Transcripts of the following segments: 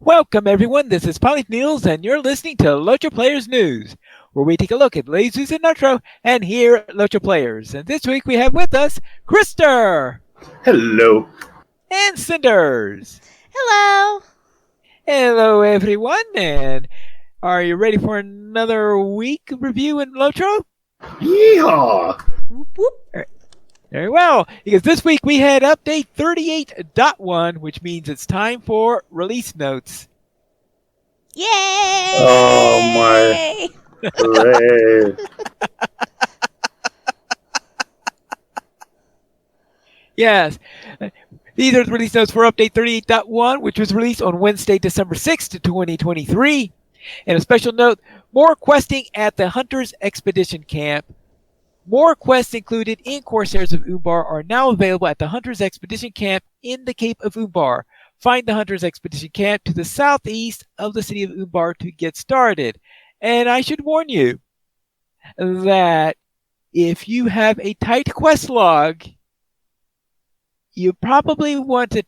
Welcome, everyone. This is Polly Niels, and you're listening to LOTRO Players News, where we take a look at latest in LOTRO and here at LOTRO Players. And this week we have with us Krister Hello. and Cinders. Hello. Hello, everyone. And are you ready for another week review in LOTRO? Yeehaw! Whoop, whoop. Very well, because this week we had update 38.1, which means it's time for release notes. Yay! Oh my! Hooray! Yes. These are the release notes for update 38.1, which was released on Wednesday, December 6th, 2023. And a special note, more questing at the Hunter's Expedition Camp. More quests included in Corsairs of Umbar are now available at the Hunter's Expedition Camp in the Cape of Umbar. Find the Hunter's Expedition Camp to the southeast of the city of Umbar to get started. And I should warn you that if you have a tight quest log, you probably want to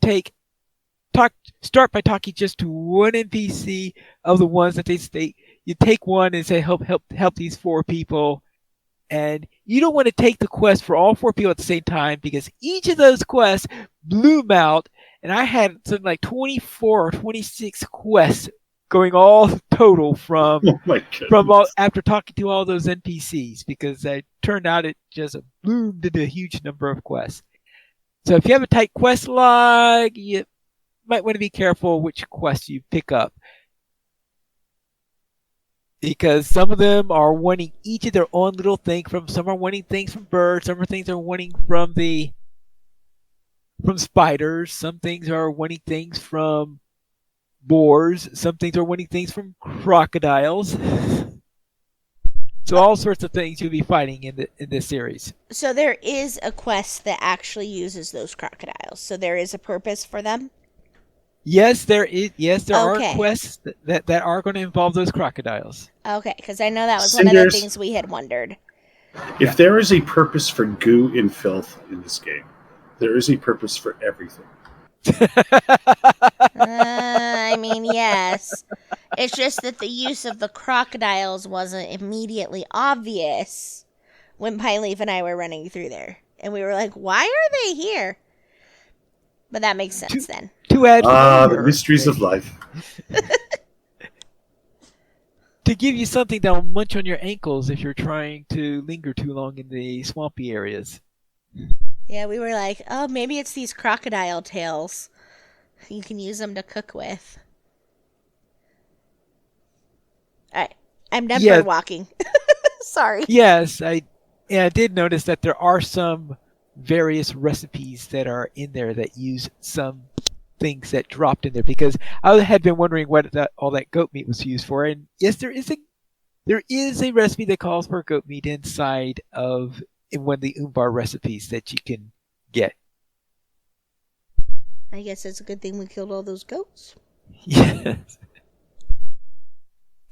start by talking just to one NPC of the ones that they state. You take one and say, help these four people. And you don't want to take the quest for all four people at the same time, because each of those quests bloom out. And I had something like 24 or 26 quests going all total from after talking to all those NPCs, because it turned out it just bloomed into a huge number of quests. So if you have a tight quest log, you might want to be careful which quests you pick up, because some of them are wanting each of their own little thing. Some are wanting things from birds, some are things are wanting from spiders, some things are wanting things from boars, some things are wanting things from crocodiles. So all sorts of things you'll be fighting in this series. So there is a quest that actually uses those crocodiles. So there is a purpose for them? Yes, there is. Yes, there Okay. are quests that are going to involve those crocodiles. Okay, because I know that was one of the things we had wondered. If there is a purpose for goo and filth in this game, there is a purpose for everything. I mean, yes. It's just that the use of the crocodiles wasn't immediately obvious when Pineleaf and I were running through there. And we were like, why are they here? But that makes sense then. To add the mysteries of life. To give you something that'll munch on your ankles if you're trying to linger too long in the swampy areas. Yeah, we were like, oh, maybe it's these crocodile tails. You can use them to cook with. Alright, I'm done bird walking. Sorry. Yes, I did notice that there are some various recipes that are in there that use some things that dropped in there, because I had been wondering what all that goat meat was used for. And yes, there is a recipe that calls for goat meat inside of one of the Umbar recipes that you can get. I guess it's a good thing we killed all those goats. Yes.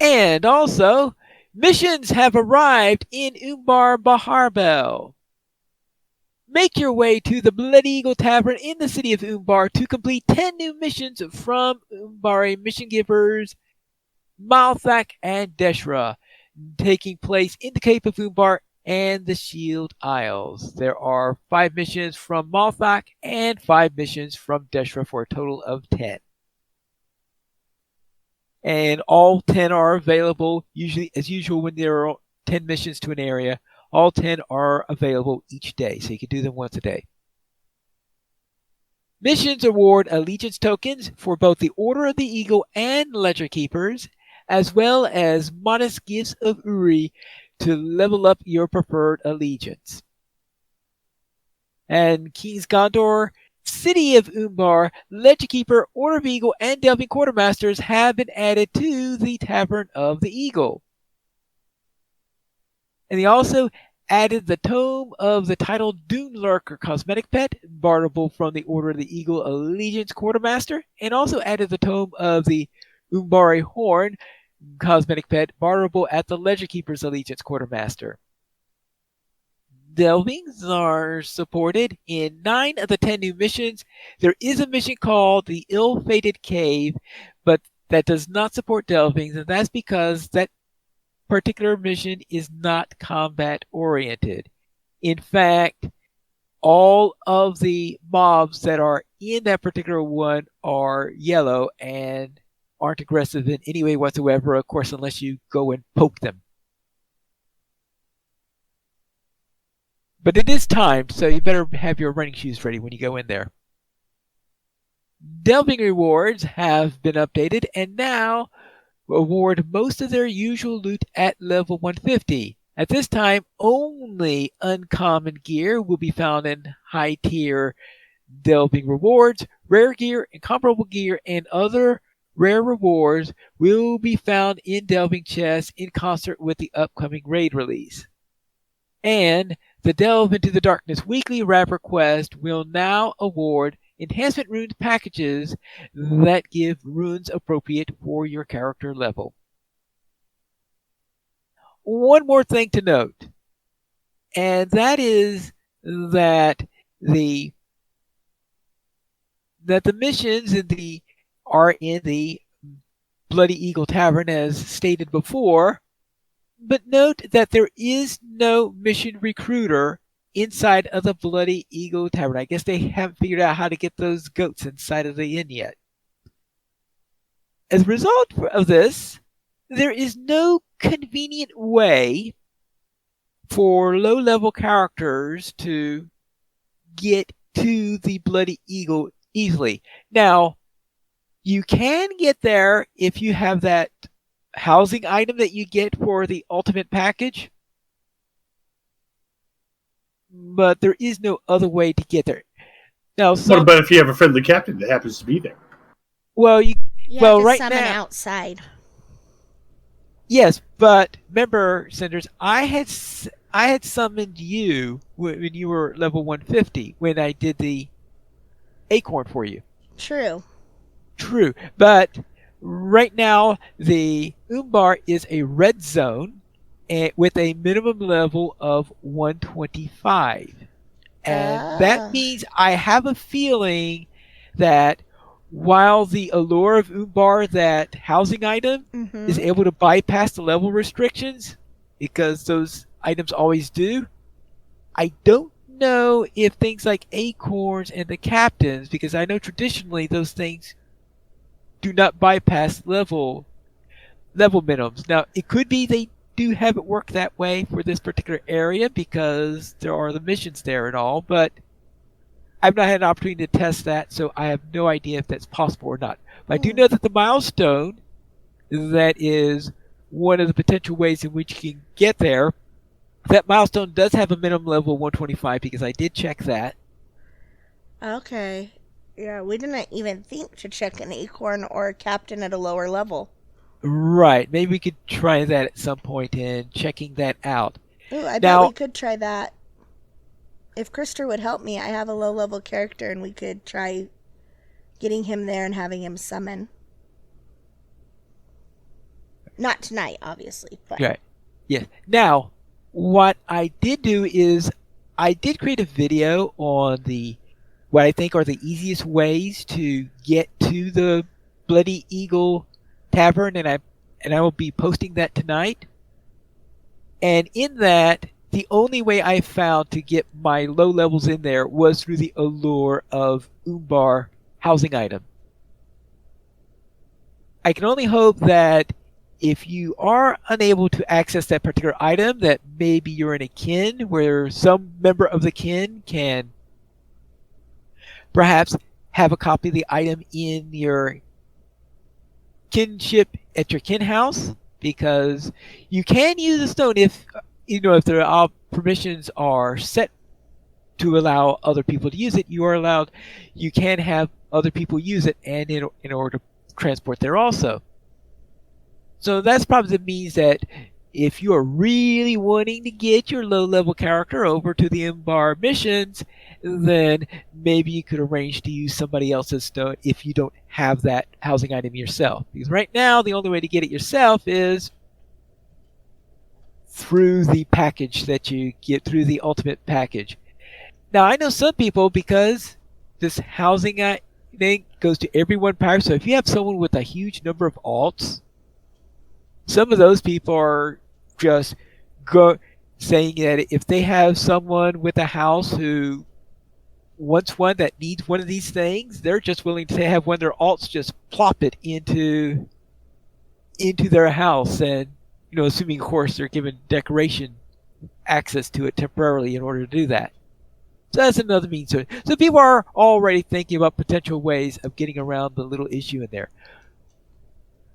And also, missions have arrived in Umbar Baharbel. Make your way to the Bloody Eagle Tavern in the city of Umbar to complete 10 new missions from Umbari mission givers Malthak and Deshra, taking place in the Cape of Umbar and the Shield Isles. There are 5 missions from Malthak and 5 missions from Deshra for a total of 10. And all 10 are available, as usual when there are 10 missions to an area. All 10 are available each day, so you can do them once a day. Missions award allegiance tokens for both the Order of the Eagle and Ledger Keepers, as well as modest gifts of Uri to level up your preferred allegiance. And King's Gondor, City of Umbar, Ledger Keeper, Order of Eagle, and Delving Quartermasters have been added to the Tavern of the Eagle. And they also added the Tome of the titled Dune Lurker cosmetic pet, borrowable from the Order of the Eagle Allegiance Quartermaster, and also added the Tome of the Umbari Horn cosmetic pet, borrowable at the Ledger Keeper's Allegiance Quartermaster. Delvings are supported in 9 of the 10 new missions. There is a mission called the Ill-Fated Cave, but that does not support delving, and that's because that particular mission is not combat oriented. In fact, all of the mobs that are in that particular one are yellow and aren't aggressive in any way whatsoever, of course, unless you go and poke them. But it is timed, so you better have your running shoes ready when you go in there. Delving rewards have been updated and now award most of their usual loot at level 150. At this time, only uncommon gear will be found in high tier delving rewards. Rare gear, incomparable gear, and other rare rewards will be found in delving chests in concert with the upcoming raid release. And the Delve into the Darkness weekly wrapper quest will now award enhancement runes packages that give runes appropriate for your character level. One more thing to note, and that is that the missions are in the Bloody Eagle Tavern as stated before, but note that there is no mission recruiter inside of the Bloody Eagle Tavern. I guess they haven't figured out how to get those goats inside of the inn yet. As a result of this, there is no convenient way for low-level characters to get to the Bloody Eagle easily. Now, you can get there if you have that housing item that you get for the ultimate package, but there is no other way to get there. Now, what about if you have a friendly captain that happens to be there? Well, You have to right summon now, outside. yes, but remember, Cinders, I had summoned you when you were level 150 when I did the acorn for you. True, but right now the Umbar is a red zone with a minimum level of 125. And that means I have a feeling that while the allure of Umbar, that housing item, is able to bypass the level restrictions, because those items always do, I don't know if things like acorns and the captains, because I know traditionally those things do not bypass level minimums. Now, it could be they do have it work that way for this particular area because there are the missions there and all, but I've not had an opportunity to test that, so I have no idea if that's possible or not. But I do know that the milestone, that is one of the potential ways in which you can get there, that milestone does have a minimum level of 125 because I did check that. Okay. Yeah, we didn't even think to check an acorn or a captain at a lower level. Right. Maybe we could try that at some point in checking that out. Ooh, I bet we could try that. If Krister would help me, I have a low-level character, and we could try getting him there and having him summon. Not tonight, obviously. But. Right. Yes. Now, what I did do is I did create a video on what I think are the easiest ways to get to the Bloody Eagle Tavern, and I will be posting that tonight. And in that, the only way I found to get my low levels in there was through the allure of Umbar housing item. I can only hope that if you are unable to access that particular item, that maybe you're in a kin where some member of the kin can perhaps have a copy of the item in your kinship at your kin house, because you can use a stone if the permissions are set to allow other people to use it. You can have other people use it, and in order to transport there also. So that's probably the means that if you are really wanting to get your low-level character over to the Umbar missions, then maybe you could arrange to use somebody else's stone if you don't have that housing item yourself. Because right now, the only way to get it yourself is through the package that you get through the ultimate package. Now, I know some people, because this housing thing goes to every one power. So if you have someone with a huge number of alts, some of those people are just saying that if they have someone with a house who wants one that needs one of these things, they're just willing to have one of their alts just plop it into their house, and assuming of course they're given decoration access to it temporarily in order to do that. So that's another means to it. So people are already thinking about potential ways of getting around the little issue in there.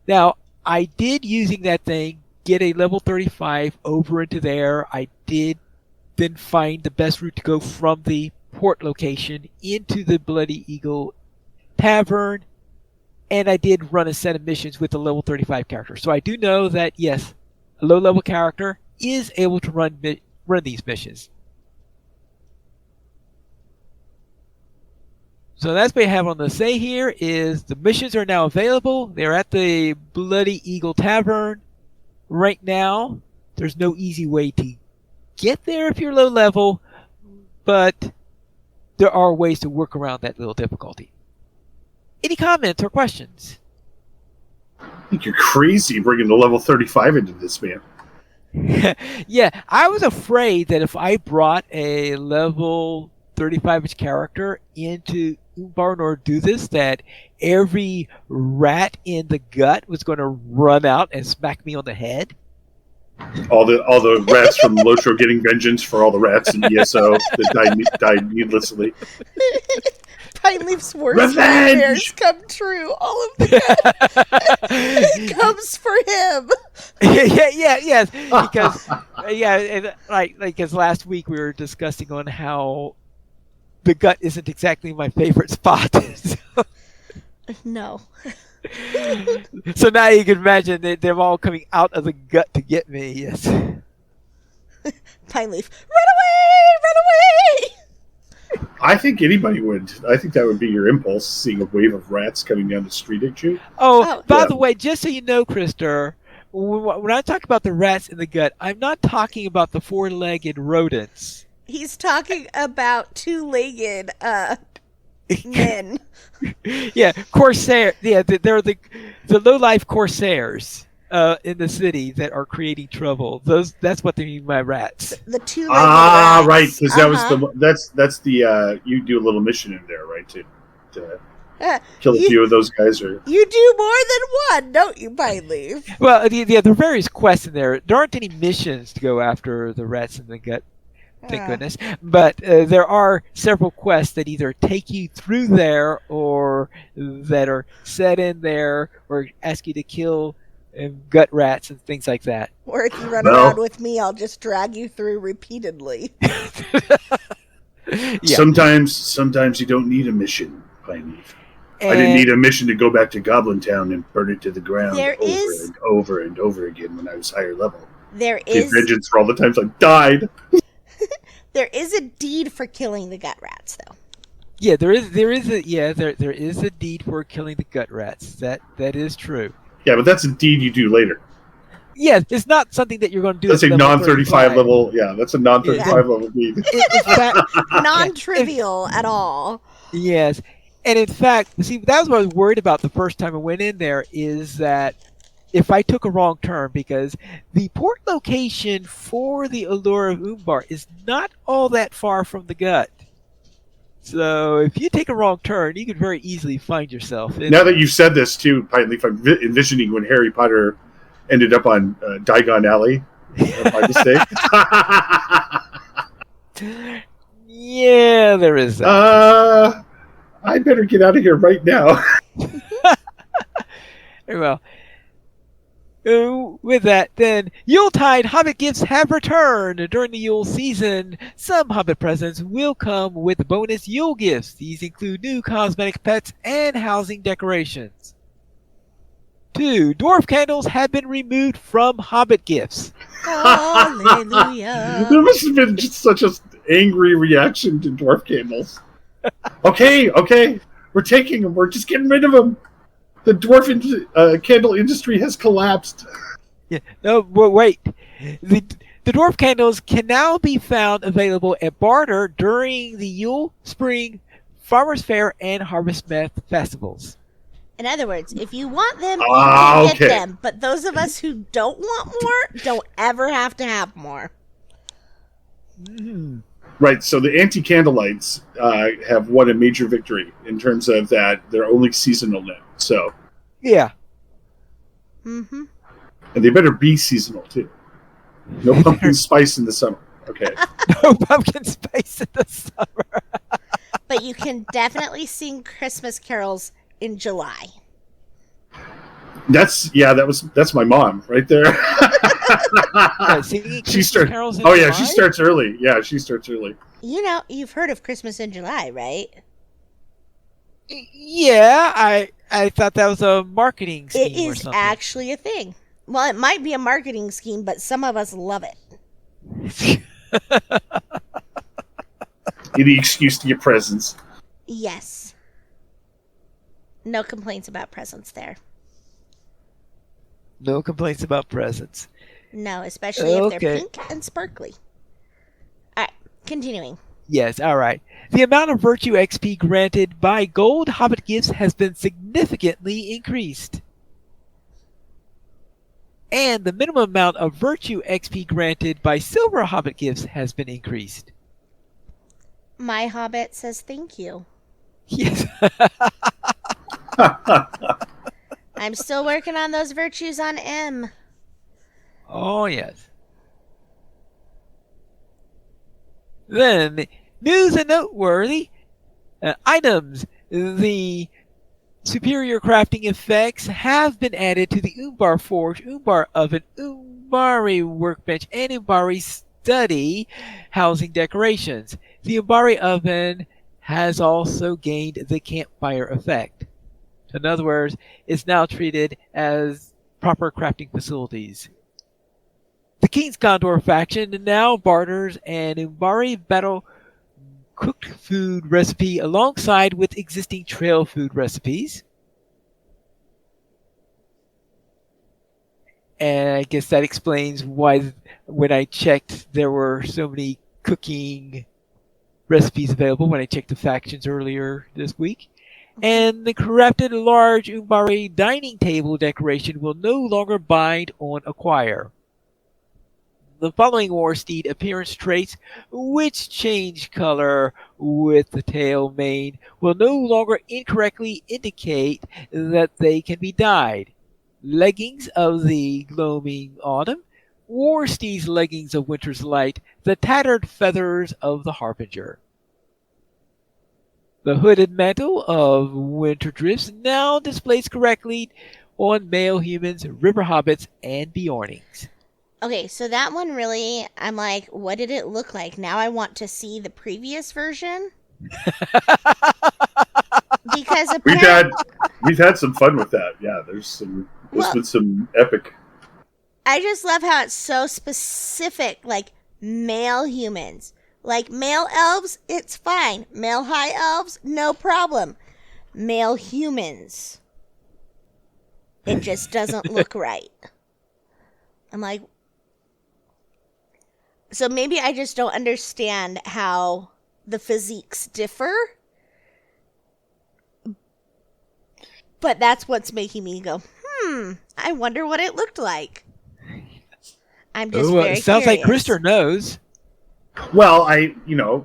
Now, I did, using that thing, get a level 35 over into there. I did then find the best route to go from the port location into the Bloody Eagle Tavern, and I did run a set of missions with the level 35 character. So I do know that, yes, a low-level character is able to run these missions. So that's what I have on the say here is the missions are now available. They're at the Bloody Eagle Tavern right now. There's no easy way to get there if you're low level, but there are ways to work around that little difficulty. Any comments or questions? I think you're crazy bringing the level 35 into this, man. Yeah, I was afraid that if I brought a level 35-ish character into Umbar in order to do this, that every rat in the gut was going to run out and smack me on the head. All the rats from LOTRO getting vengeance for all the rats in ESO that died needlessly. Pineleaf's worst Revenge! nightmares come true. All of the comes for him. Yes, because because last week we were discussing on how the gut isn't exactly my favorite spot. No. So now you can imagine that they're all coming out of the gut to get me. Yes. Pineleaf, run away! Run away! I think anybody would. I think that would be your impulse, seeing a wave of rats coming down the street at you. By the way, just so you know, Krister, when I talk about the rats in the gut, I'm not talking about the four-legged rodents. He's talking about two-legged men. Yeah, Corsair. Yeah, they're the low-life Corsairs in the city that are creating trouble. That's what they mean by rats. The two-legged rats. Right, because that was that's the you do a little mission in there, right, to kill a few of those guys. Or you do more than one, don't you, Pineleaf? Well, there are various quests in there. There aren't any missions to go after the rats in the gut. Thank goodness. But there are several quests that either take you through there or that are set in there or ask you to kill gut rats and things like that. Or if you run around with me, I'll just drag you through repeatedly. Yeah. Sometimes you don't need a mission, Pineleaf. I didn't need a mission to go back to Goblin Town and burn it to the ground and over and over again when I was higher level. There is vengeance for all the times I died. There is a deed for killing the gut rats, though. Yeah, there is a deed for killing the gut rats. That is true. Yeah, but that's a deed you do later. Yeah, it's not something that you're going to do. That's a non-35 level. Yeah, that's a non-35 level deed. Non-trivial at all. Yes, and in fact, see, that was what I was worried about the first time I went in there. Is that if I took a wrong turn, because the port location for the Allure of Umbar is not all that far from the gut. So if you take a wrong turn, you could very easily find yourself. Now that you've said this too, Pineleaf, I'm envisioning when Harry Potter ended up on Diagon Alley by mistake. Yeah, there is that. I better get out of here right now. Very well. With that, then, Yuletide Hobbit gifts have returned. During the Yule season, some Hobbit presents will come with bonus Yule gifts. These include new cosmetic pets and housing decorations. 2. Dwarf candles have been removed from Hobbit gifts. Hallelujah. There must have been just such an angry reaction to dwarf candles. Okay, we're taking them. We're just getting rid of them. The dwarf candle industry has collapsed. Yeah. No, wait. The dwarf candles can now be found available at barter during the Yule Spring Farmers Fair and Harvest Meth festivals. In other words, if you want them, you Ah, can get okay. them. But those of us who don't want more don't ever have to have more. Mm. Right, so the anti-candlelights have won a major victory in terms of that they're only seasonal now. So, Yeah. Mm-hmm. and they better be seasonal too. No pumpkin spice in the summer. Okay. No pumpkin spice in the summer. But you can definitely sing Christmas carols in July. That's my mom right there. Singing She Christmas starts. carols in Oh yeah, July? she starts early. Yeah, she starts early. You know, you've heard of Christmas in July, right? Yeah, I thought that was a marketing It scheme or is something. actually a thing. Well, it might be a marketing scheme, but some of us love it. Any excuse to get presents. Yes. No complaints about presents there. No complaints about presents. No, especially if they're Okay. pink and sparkly. All right, continuing. Yes, all right. The amount of Virtue XP granted by Gold Hobbit gifts has been significantly increased. And the minimum amount of Virtue XP granted by Silver Hobbit gifts has been increased. My Hobbit says thank you. Yes. I'm still working on those virtues on M. Oh, yes. Then, news and noteworthy items. The superior crafting effects have been added to the Umbar Forge, Umbar Oven, Umbari Workbench, and Umbari Study housing decorations. The Umbari Oven has also gained the campfire effect. In other words, it's now treated as proper crafting facilities. The King's Condor faction now barters an Umbari battle cooked food recipe alongside with existing trail food recipes. And I guess that explains why when I checked there were so many cooking recipes available when I checked the factions earlier this week. And the crafted large Umbari dining table decoration will no longer bind on acquire. The following Warsteed appearance traits, which change color with the tail mane, will no longer incorrectly indicate that they can be dyed. Leggings of the gloaming autumn, Warsteed's leggings of winter's light, the tattered feathers of the harbinger. The hooded mantle of winter drifts now displays correctly on male humans, river hobbits, and Bjornings. Okay, so that one really, I'm like, what did it look like? Now I want to see the previous version. Because apparently, We've had some fun with that. Yeah, there's been some epic. I just love how it's so specific, like male humans. Like male elves, it's fine. Male high elves, no problem. Male humans, it just doesn't look right. I'm like, so maybe I just don't understand how the physiques differ. But that's what's making me go, I wonder what it looked like. I'm just very it sounds like curious. Krister knows. Well,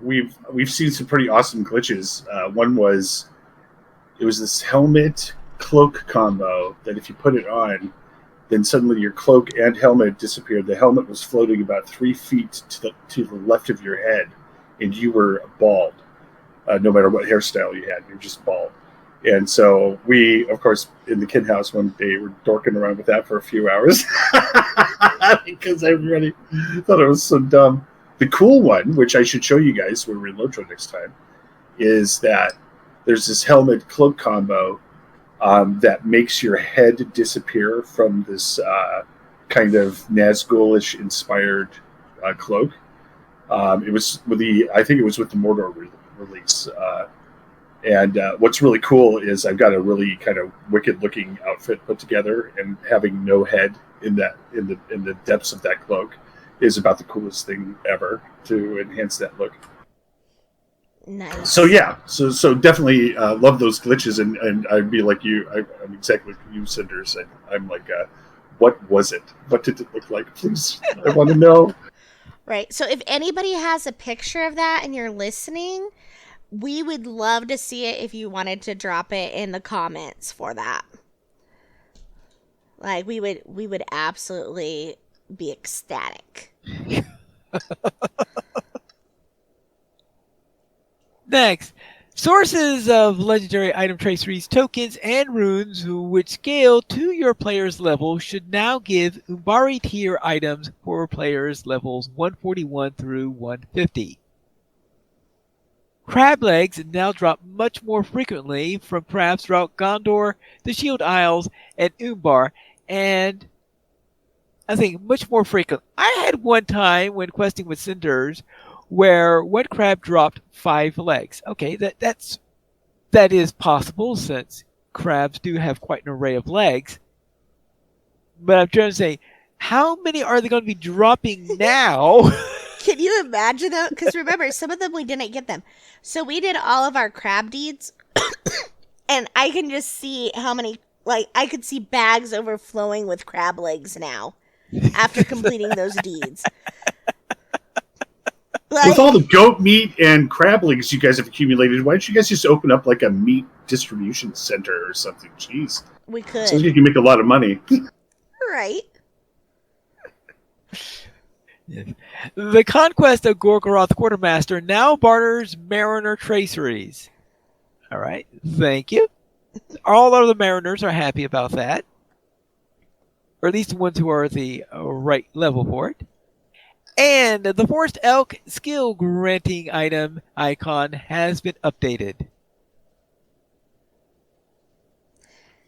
we've seen some pretty awesome glitches. One was it was this helmet cloak combo that if you put it on, then suddenly your cloak and helmet disappeared. The helmet was floating about 3 feet to the left of your head, and you were bald. No matter what hairstyle you had, you're just bald. And so we, of course, in the kid house one day, were dorking around with that for a few hours because everybody thought it was so dumb. The cool one, which I should show you guys when we're in LOTRO next time, is that there's this helmet cloak combo that makes your head disappear from this kind of Nazgul-ish inspired cloak. It was with I think it was with the Mordor release. And what's really cool is I've got a really kind of wicked looking outfit put together, and having no head in the depths of that cloak is about the coolest thing ever to enhance that look. Nice. So yeah, so definitely love those glitches, and I'd be like you. I'm exactly like you, Cinders. I'm like, what was it? What did it look like? Please, I want to know. Right. So if anybody has a picture of that and you're listening, we would love to see it if you wanted to drop it in the comments for that. Like we would absolutely be ecstatic. Next, sources of legendary item traceries, tokens, and runes which scale to your player's level should now give Umbari tier items for players levels 141 through 150. Crab legs now drop much more frequently from crabs throughout Gondor, the Shield Isles, and Umbar, and I think much more frequent. I had one time when questing with Cinders where one crab dropped 5 legs. Okay, that is possible since crabs do have quite an array of legs. But I'm trying to say, how many are they going to be dropping now? Can you imagine though? Because remember, some of them we didn't get them. So we did all of our crab deeds, and I can just see how many. Like I could see bags overflowing with crab legs now after completing those deeds. With all the goat meat and crab legs you guys have accumulated, why don't you guys just open up like a meat distribution center or something? Jeez, we could. So you can make a lot of money. Right. The conquest of Gorgoroth Quartermaster now barters Mariner traceries. All right, thank you. All of the Mariners are happy about that. Or at least the ones who are the right level for it. And the Forest Elk skill granting item icon has been updated.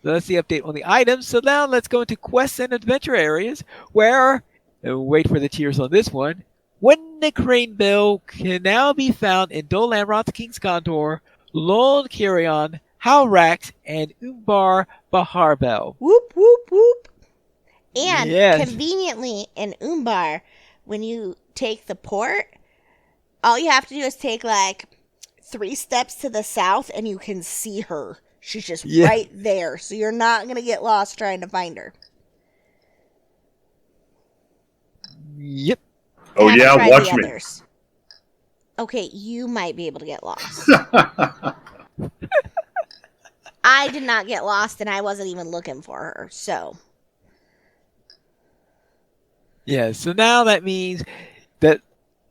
So that's the update on the items. So now let's go into quests and adventure areas where, wait for the tiers on this one, Wenda Crane Bell can now be found in Dol Amroth, King's Gondor, Lon Kirion, Halrax, and Umbar Baharbel. Whoop, whoop, whoop. And yes. Conveniently in Umbar, when you take the port, all you have to do is take like 3 steps to the south and you can see her. She's just right there. So you're not going to get lost trying to find her. Yep. Oh, yeah, watch me. Others. Okay, you might be able to get lost. I did not get lost and I wasn't even looking for her, so. Yeah, so now that means that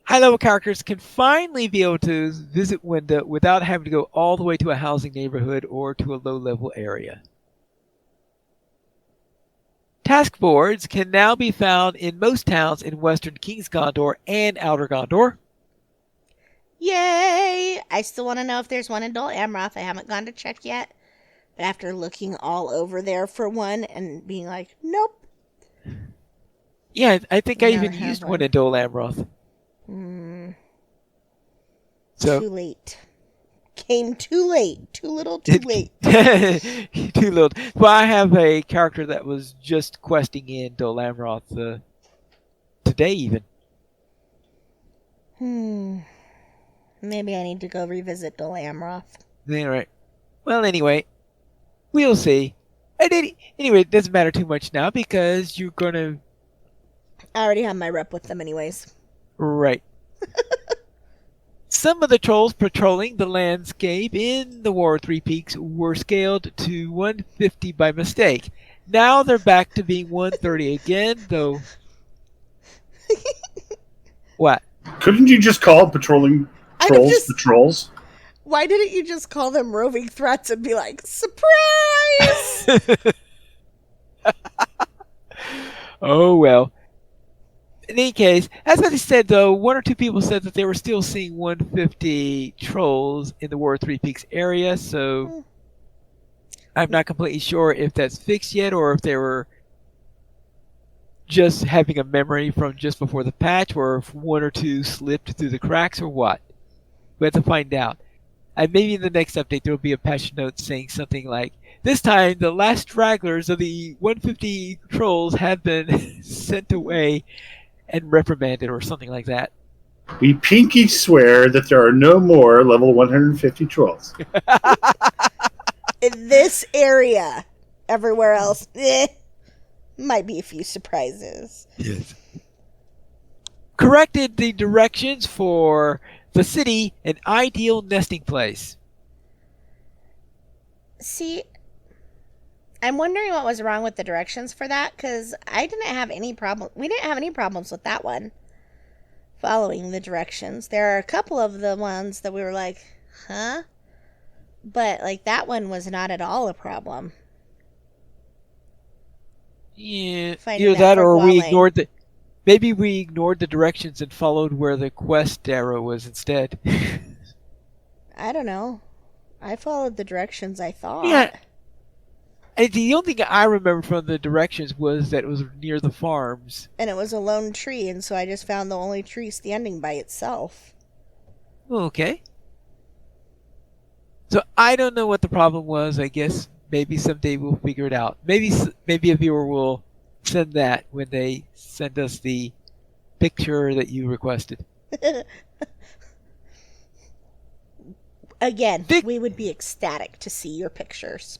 high-level characters can finally be able to visit Wenda without having to go all the way to a housing neighborhood or to a low-level area. Task boards can now be found in most towns in western King's Gondor and Outer Gondor. Yay! I still want to know if there's one in Dol Amroth. I haven't gone to check yet. But after looking all over there for one and being like, nope. Yeah, I think I even used one in Dol Amroth. So, too late. Came too late. Too little, too late. Too little. Well, I have a character that was just questing in Dol Amroth today even. Maybe I need to go revisit Dol Amroth. All right. Well, anyway, we'll see. Anyway, it doesn't matter too much now because you're going to... I already have my rep with them anyways. Right. Some of the trolls patrolling the landscape in the War of Three Peaks were scaled to 150 by mistake. Now they're back to being 130 again, though... What? Couldn't you just call patrolling trolls patrols? Why didn't you just call them roving threats and be like, surprise? Oh, well. In any case, as I said, though, 1 or 2 people said that they were still seeing 150 trolls in the War of Three Peaks area, so I'm not completely sure if that's fixed yet or if they were just having a memory from just before the patch or if 1 or 2 slipped through the cracks or what. We have to find out. And maybe in the next update there will be a patch note saying something like, this time the last stragglers of the 150 trolls have been sent away and reprimanded or something like that. We pinky swear that there are no more level 150 trolls. In this area. Everywhere else, might be a few surprises. Yes. Corrected the directions for the city an ideal nesting place. See, I'm wondering what was wrong with the directions for that, because I didn't have any problem. We didn't have any problems with that one. Following the directions, there are a couple of the ones that we were like, huh? But like that one was not at all a problem. Yeah, Finding either that that or we Gualeng. ignored the. Maybe we ignored the directions and followed where the quest arrow was instead. I don't know. I followed the directions, I thought. Yeah. And the only thing I remember from the directions was that it was near the farms. And it was a lone tree, and so I just found the only tree standing by itself. Okay. So I don't know what the problem was. I guess maybe someday we'll figure it out. Maybe a viewer will send that when they send us the picture that you requested. Again, we would be ecstatic to see your pictures.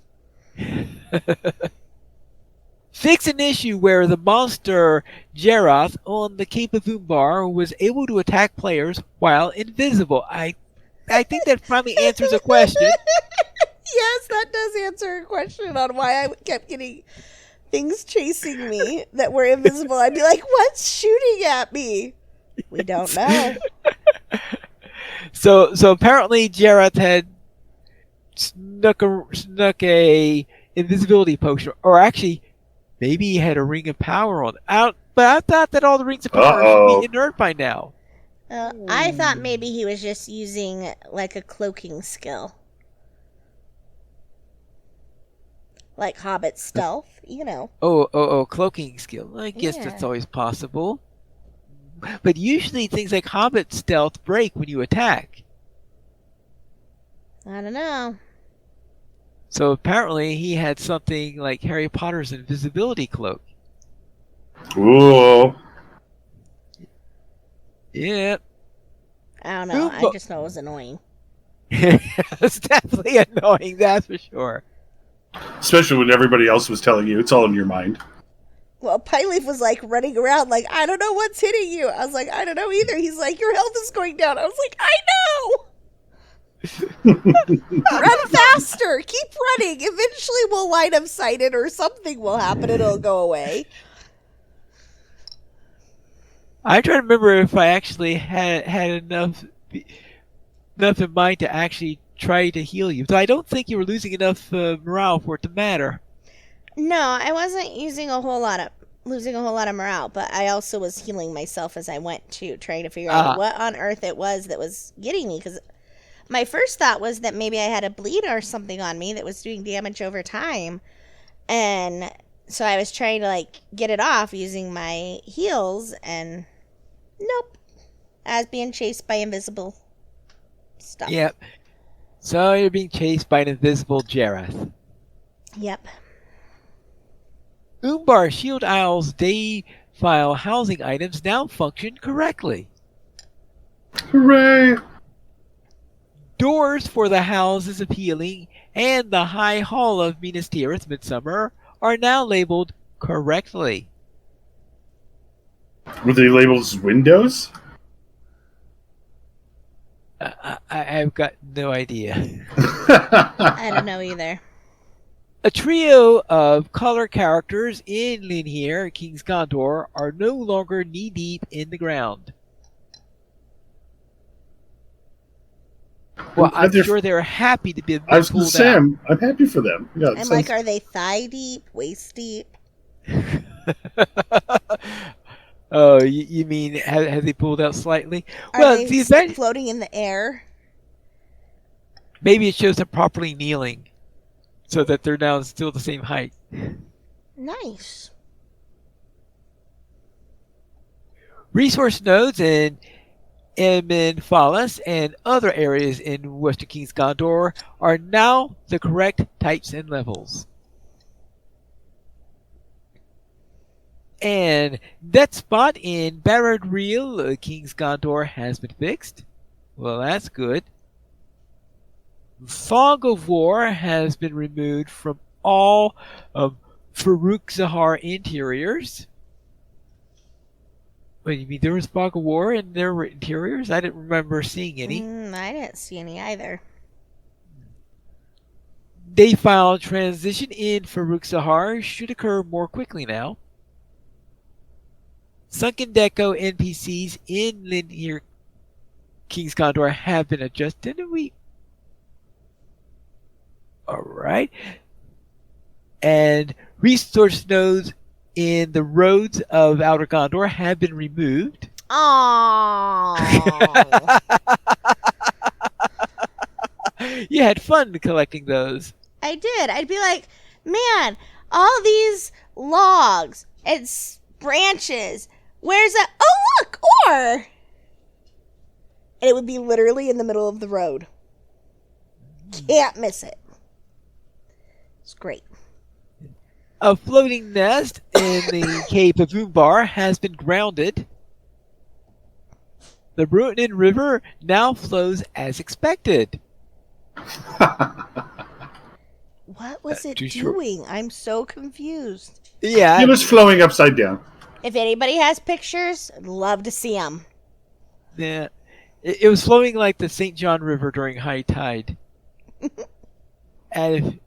Fix an issue where the monster Jerath on the Cape of Umbar was able to attack players while invisible. I think that finally answers a question. Yes, that does answer a question on why I kept getting things chasing me that were invisible. I'd be like, what's shooting at me? We don't know. So apparently Jerath had snuck a invisibility potion, or actually maybe he had a ring of power on it. But I thought that all the rings of power should be inert by now. I thought maybe he was just using like a cloaking skill. Like Hobbit stealth, you know. Oh, cloaking skill. I guess that's always possible. But usually things like Hobbit stealth break when you attack. I don't know. So apparently he had something like Harry Potter's invisibility cloak. Cool. Yeah. I don't know. I just know it was annoying. It's definitely annoying, that's for sure. Especially when everybody else was telling you it's all in your mind. Well, Pyleaf was like running around like, I don't know what's hitting you. I was like, I don't know either. He's like, your health is going down. I was like, I know. Run faster. Keep running. Eventually we'll line of sight it or something will happen. It'll go away. I'm trying to remember if I actually had enough in mind to actually try to heal you. So I don't think you were losing enough morale for it to matter. No, I wasn't losing a whole lot of morale, but I also was healing myself as I went to trying to figure out what on earth it was that was getting me, because my first thought was that maybe I had a bleed or something on me that was doing damage over time. And so I was trying to like get it off using my heals, and nope. I was being chased by invisible stuff. Yep. So you're being chased by an invisible Jerath. Yep. Umbar Shield Isle's day file housing items now function correctly. Hooray! Doors for the houses of healing and the High Hall of Minas Tirith Midsummer are now labeled correctly. Were they labeled as windows? I've got no idea. I don't know either. A trio of color characters in Linhir, King's Gondor, are no longer knee-deep in the ground. Well, I'm sure they're happy to be I was pulled say, out. I'm happy for them. Yeah, I'm like, are they thigh deep, waist deep? Oh, you mean have they pulled out slightly? Are they floating in the air? Maybe it shows them properly kneeling, so that they're now still the same height. Nice. Resource nodes in Emin Falas and other areas in Western King's Gondor are now the correct types and levels. And that spot in Barrett Reel, King's Gondor, has been fixed. Well, that's good. Fog of War has been removed from all of Farouk Zahar interiors. Wait, you mean there was Fog of War in their interiors? I didn't remember seeing any. I didn't see any either. Day file transition in Farouk Zahar should occur more quickly now. Sunken Deco NPCs in linear King's Condor have been adjusted. Alright. And resource nodes in the roads of Outer Gondor have been removed. Oh. You had fun collecting those. I did. I'd be like, man, all these logs and branches. Where's that? Oh, look, ore. And it would be literally in the middle of the road. Can't miss it. It's great. A floating nest in the Cape of Umbar has been grounded. The Bruton River now flows as expected. What was it too short. doing? I'm so confused. Yeah. It was flowing upside down. If anybody has pictures, I'd love to see them. Yeah. It was flowing like the St. John River during high tide. And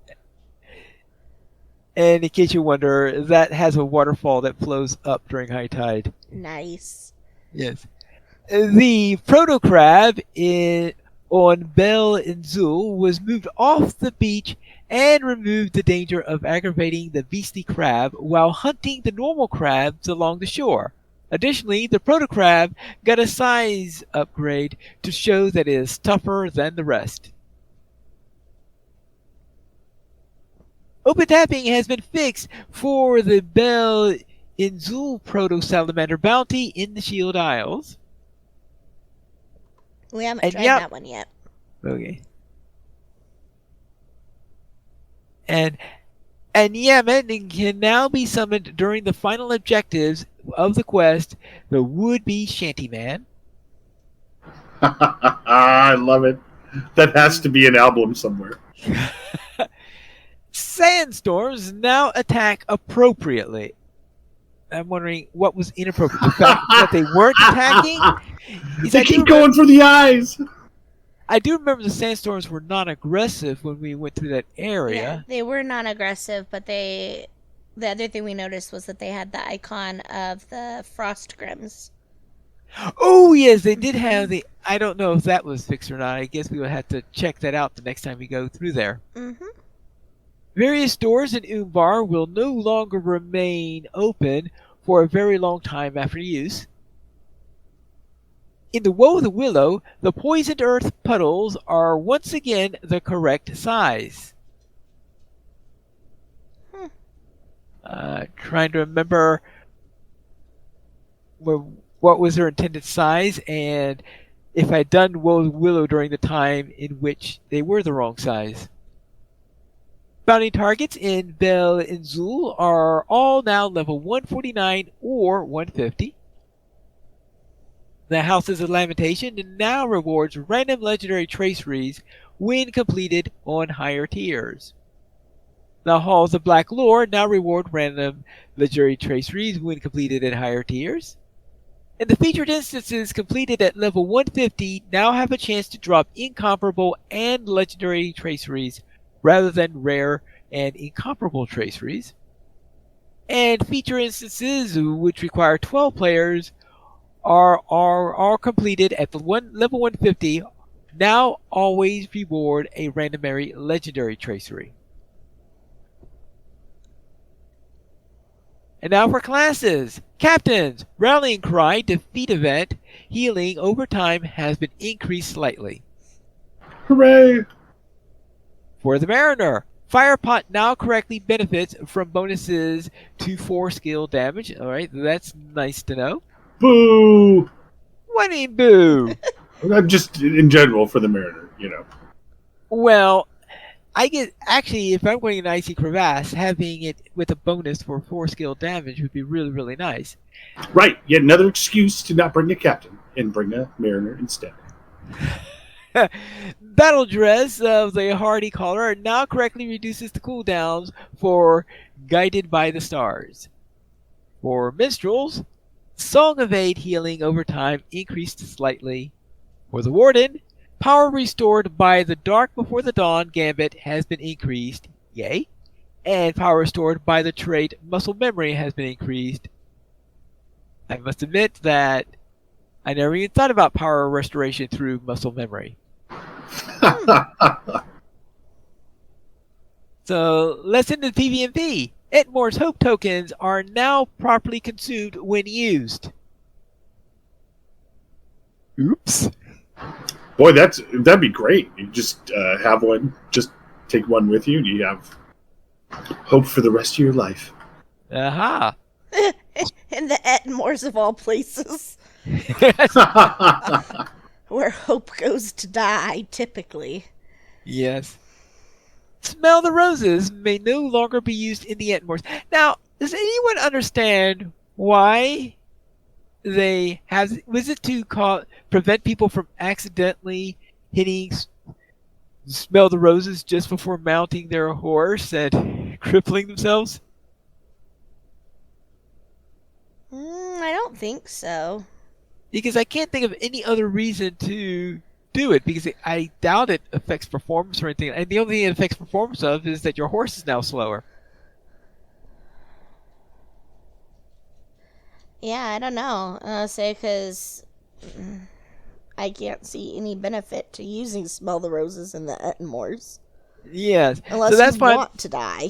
in case you wonder, that has a waterfall that flows up during high tide. Nice. Yes. The proto crab on Bel Nzul was moved off the beach and removed the danger of aggravating the beastly crab while hunting the normal crabs along the shore. Additionally, the proto crab got a size upgrade to show that it is tougher than the rest. Open tapping has been fixed for the Bel Nzul proto salamander bounty in the Shield Isles. We haven't tried that one yet. Okay. And Yemen can now be summoned during the final objectives of the quest, the would-be Shantyman. I love it. That has to be an album somewhere. Sandstorms now attack appropriately. I'm wondering what was inappropriate. The fact that they weren't attacking? They keep going for the eyes. I do remember the sandstorms were non-aggressive when we went through that area. Yeah, they were non-aggressive, but the other thing we noticed was that they had the icon of the frost grims. Oh, yes, they did have the... I don't know if that was fixed or not. I guess we would have to check that out the next time we go through there. Mm-hmm. Various doors in Umbar will no longer remain open for a very long time after use. In the Woe of the Willow, the poisoned earth puddles are once again the correct size. Trying to remember what was their intended size and if I'd done Woe of the Willow during the time in which they were the wrong size. Bounty targets in Bel Nzul are all now level 149 or 150. The Houses of Lamentation now rewards random legendary traceries when completed on higher tiers. The Halls of Black Lore now reward random legendary traceries when completed at higher tiers. And the featured instances completed at level 150 now have a chance to drop incomparable and legendary traceries rather than rare and incomparable traceries. And feature instances which require 12 players are completed at the level 150 now always reward a randomary legendary tracery. And now for classes. Captains, Rallying Cry, Defeat Event, Healing over time has been increased slightly. Hooray! For the Mariner, Firepot now correctly benefits from bonuses to 4 skill damage. Alright, that's nice to know. Boo! What do you mean, boo? Just in general for the Mariner, you know. Well, I get actually if I'm going an icy crevasse, having it with a bonus for 4 skill damage would be really really nice. Right, yet another excuse to not bring a captain and bring a mariner instead. Battle dress of the Hardy Caller now correctly reduces the cooldowns for Guided by the Stars. For minstrels, Song of Aid healing over time increased slightly. For the Warden, power restored by the Dark Before the Dawn gambit has been increased. Yay! And power restored by the trait Muscle Memory has been increased. I must admit that I never even thought about power restoration through muscle memory. So let's into PvP. Etmore's Hope tokens are now properly consumed when used. Oops. Boy, that'd be great. You just have one, just take one with you, and you have hope for the rest of your life. Aha. In the Etmores of all places, where hope goes to die, typically. Yes. Smell the Roses may no longer be used in the Etmores. Now, does anyone understand why they have? Was it to prevent people from accidentally hitting Smell the Roses just before mounting their horse and crippling themselves? I don't think so. Because I can't think of any other reason to do it, because I doubt it affects performance or anything. And the only thing it affects performance of is that your horse is now slower. Yeah, I don't know. Say, because I can't see any benefit to using Smell the Roses in the Etmores. Yes. Unless so that's you why want to die.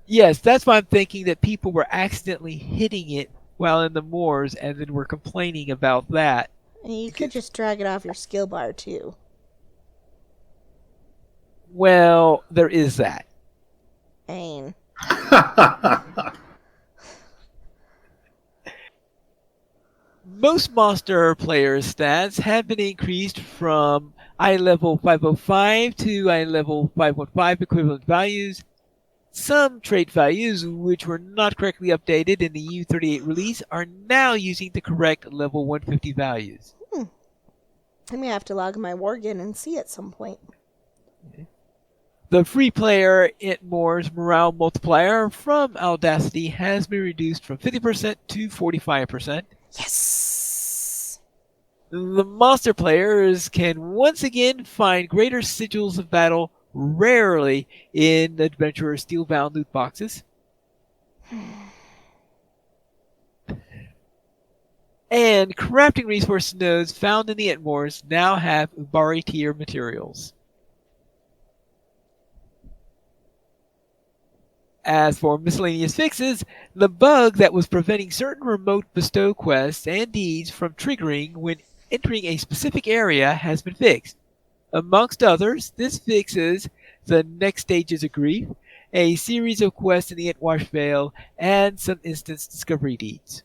Yes, that's why I'm thinking that people were accidentally hitting it while in the moors and then were complaining about that. And you could just drag it off your skill bar, too. Well, there is that. Ain. Most monster players' stats have been increased from eye level 505 to eye level 515 equivalent values. Some trait values, which were not correctly updated in the U38 release, are now using the correct level 150 values. I may have to log my Worgen and see at some point. The free player Etmore's morale multiplier from Audacity has been reduced from 50% to 45%. Yes! The monster players can once again find greater sigils of battle rarely in Adventurer Steelbound loot boxes. And crafting resource nodes found in the Etmores now have Ubari tier materials. As for miscellaneous fixes, the bug that was preventing certain remote bestow quests and deeds from triggering when entering a specific area has been fixed. Amongst others, this fixes the next stages of grief, a series of quests in the Etwash Vale, and some instance discovery deeds.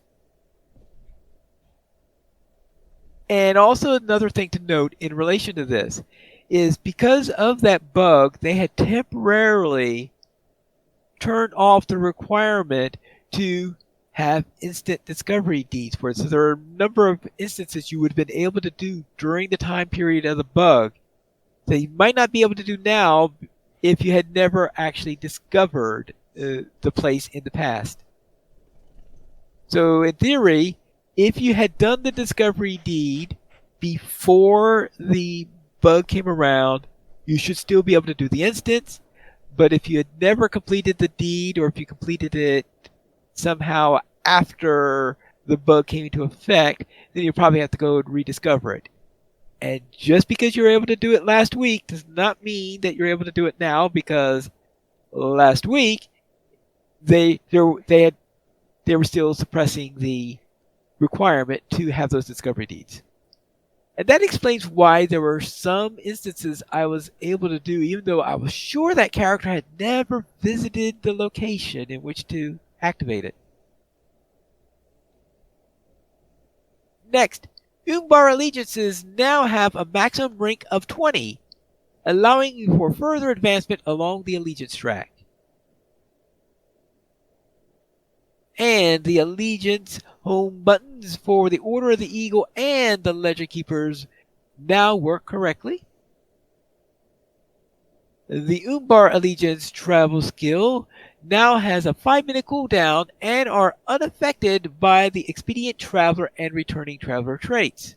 And also another thing to note in relation to this is because of that bug, they had temporarily turned off the requirement to have instant discovery deeds for it. So there are a number of instances you would have been able to do during the time period of the bug that you might not be able to do now if you had never actually discovered the place in the past. So in theory, if you had done the discovery deed before the bug came around, you should still be able to do the instance. But if you had never completed the deed, or if you completed it somehow after the bug came into effect, then you probably have to go and rediscover it. And just because you were able to do it last week does not mean that you're able to do it now, because last week they were still suppressing the requirement to have those discovery deeds. And that explains why there were some instances I was able to do, even though I was sure that character had never visited the location in which to activate it. Next, Umbar allegiances now have a maximum rank of 20. allowing for further advancement along the allegiance track. And the allegiance home buttons for the Order of the Eagle and the Ledger Keepers now work correctly. The Umbar Allegiance travel skill now has a 5-minute cooldown and are unaffected by the Expedient Traveler and Returning Traveler traits.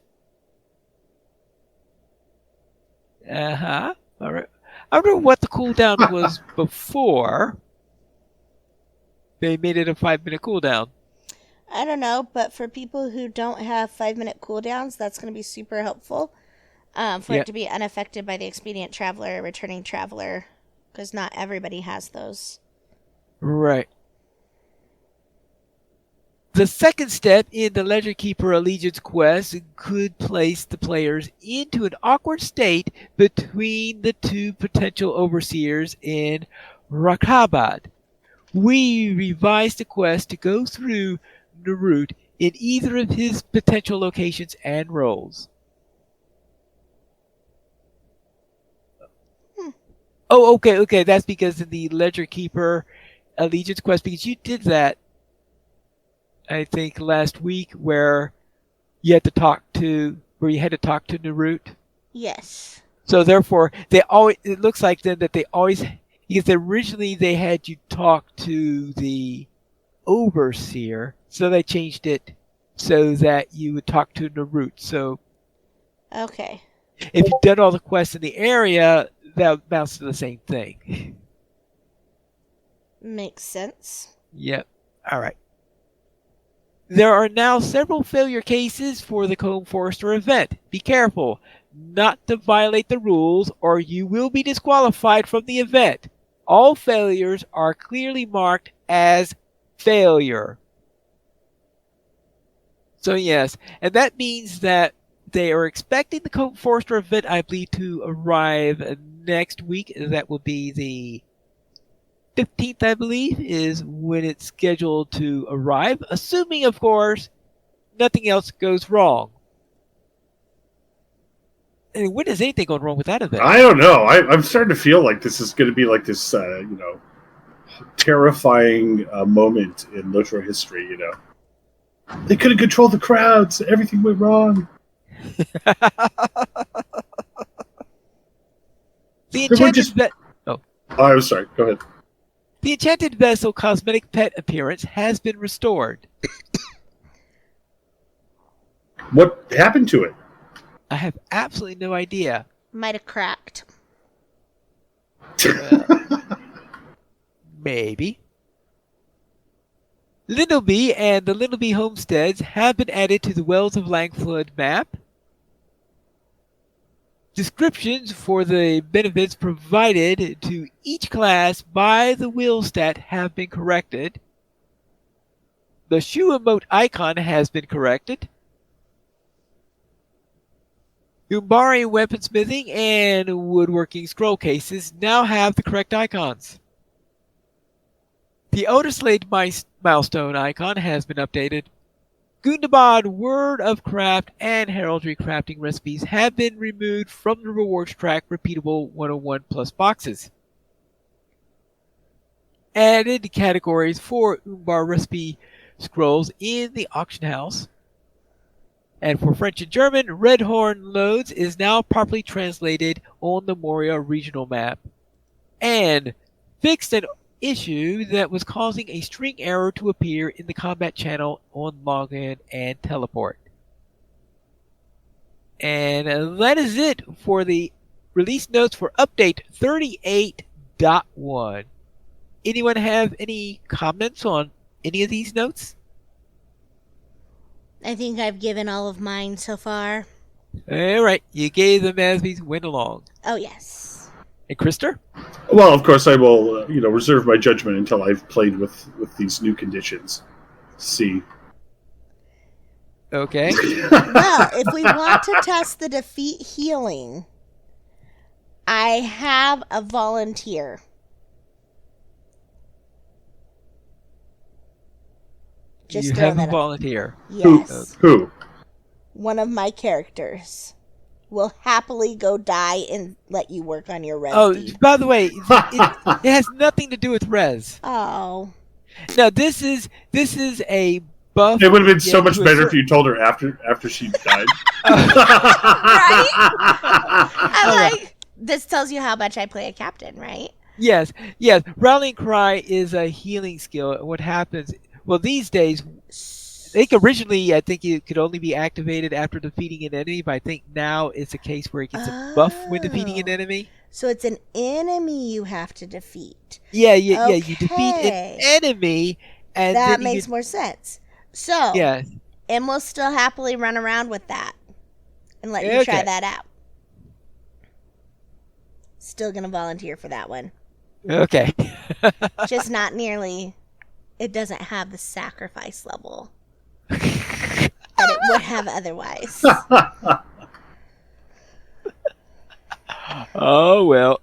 All right. I wonder what the cooldown was before they made it a 5-minute cooldown. I don't know, but for people who don't have 5-minute cooldowns, that's going to be super helpful for it to be unaffected by the Expedient Traveler, Returning Traveler, because not everybody has those. Right. The second step in the Ledger Keeper Allegiance quest could place the players into an awkward state between the two potential overseers in Rakhabad. We revised the quest to go through Narut in either of his potential locations and roles. Oh, okay. That's because in the Ledger Keeper Allegiance quest, because you did that, I think, last week, where you had to talk to Narut. Yes. So therefore, it looks like then that they always, because originally they had you talk to the overseer, so they changed it so that you would talk to Narut. So okay, if you've done all the quests in the area, that amounts to the same thing. Makes sense. Yep. All right. There are now several failure cases for the Combe Forester event. Be careful not to violate the rules or you will be disqualified from the event. All failures are clearly marked as failure. So yes, and that means that they are expecting the Combe Forester event, I believe, to arrive next week. That will be the 15th, I believe, is when it's scheduled to arrive, assuming, of course, nothing else goes wrong. And when is anything going wrong with that event? I don't know. I'm starting to feel like this is going to be like this, terrifying moment in LOTRO history. They couldn't control the crowds. Everything went wrong. The enchanted I'm sorry. Go ahead. The enchanted vessel cosmetic pet appearance has been restored. What happened to it? I have absolutely no idea. Might have cracked. Maybe. Lindleby and the Lindleby homesteads have been added to the Wells of Langflood map. Descriptions for the benefits provided to each class by the Wheelstat have been corrected. The shoe emote icon has been corrected. Umbari weaponsmithing and woodworking scroll cases now have the correct icons. The Elder Slate milestone icon has been updated. Gundabad Word of Craft and Heraldry crafting recipes have been removed from the rewards track repeatable 101 plus boxes. Added categories for Umbar recipe scrolls in the auction house. And for French and German, Redhorn Loads is now properly translated on the Moria regional map. And fixed an issue that was causing a string error to appear in the combat channel on login and teleport. And that is it for the release notes for update 38.1. Anyone have any comments on any of these notes? I think I've given all of mine so far. All right, you gave them as we went along. Oh, yes. And Krister? Well, of course, I will, reserve my judgment until I've played with these new conditions. See. Okay. Well, if we want to test the defeat healing, I have a volunteer. You have a volunteer. Yes. Who? One of my characters. will happily go die and let you work on your res Oh, deed. by the way, it has nothing to do with res. Oh. No, this is a buff. It would have been you so get much to a better if certain- you told her after she died. Right? I'm Okay. like, this tells you how much I play a captain, right? Yes. Rallying Cry is a healing skill. And what happens? Well, these days, I think originally it could only be activated after defeating an enemy, but I think now it's a case where it gets a buff when defeating an Oh. enemy. So it's an enemy you have to defeat. Yeah. You defeat an Okay. enemy, and That then makes more sense. So, yeah. and we'll still happily run around with that and let you try Okay. that out. Still going to volunteer for that one. Okay. Just not nearly, it doesn't have the sacrifice level that it would have otherwise. Oh well.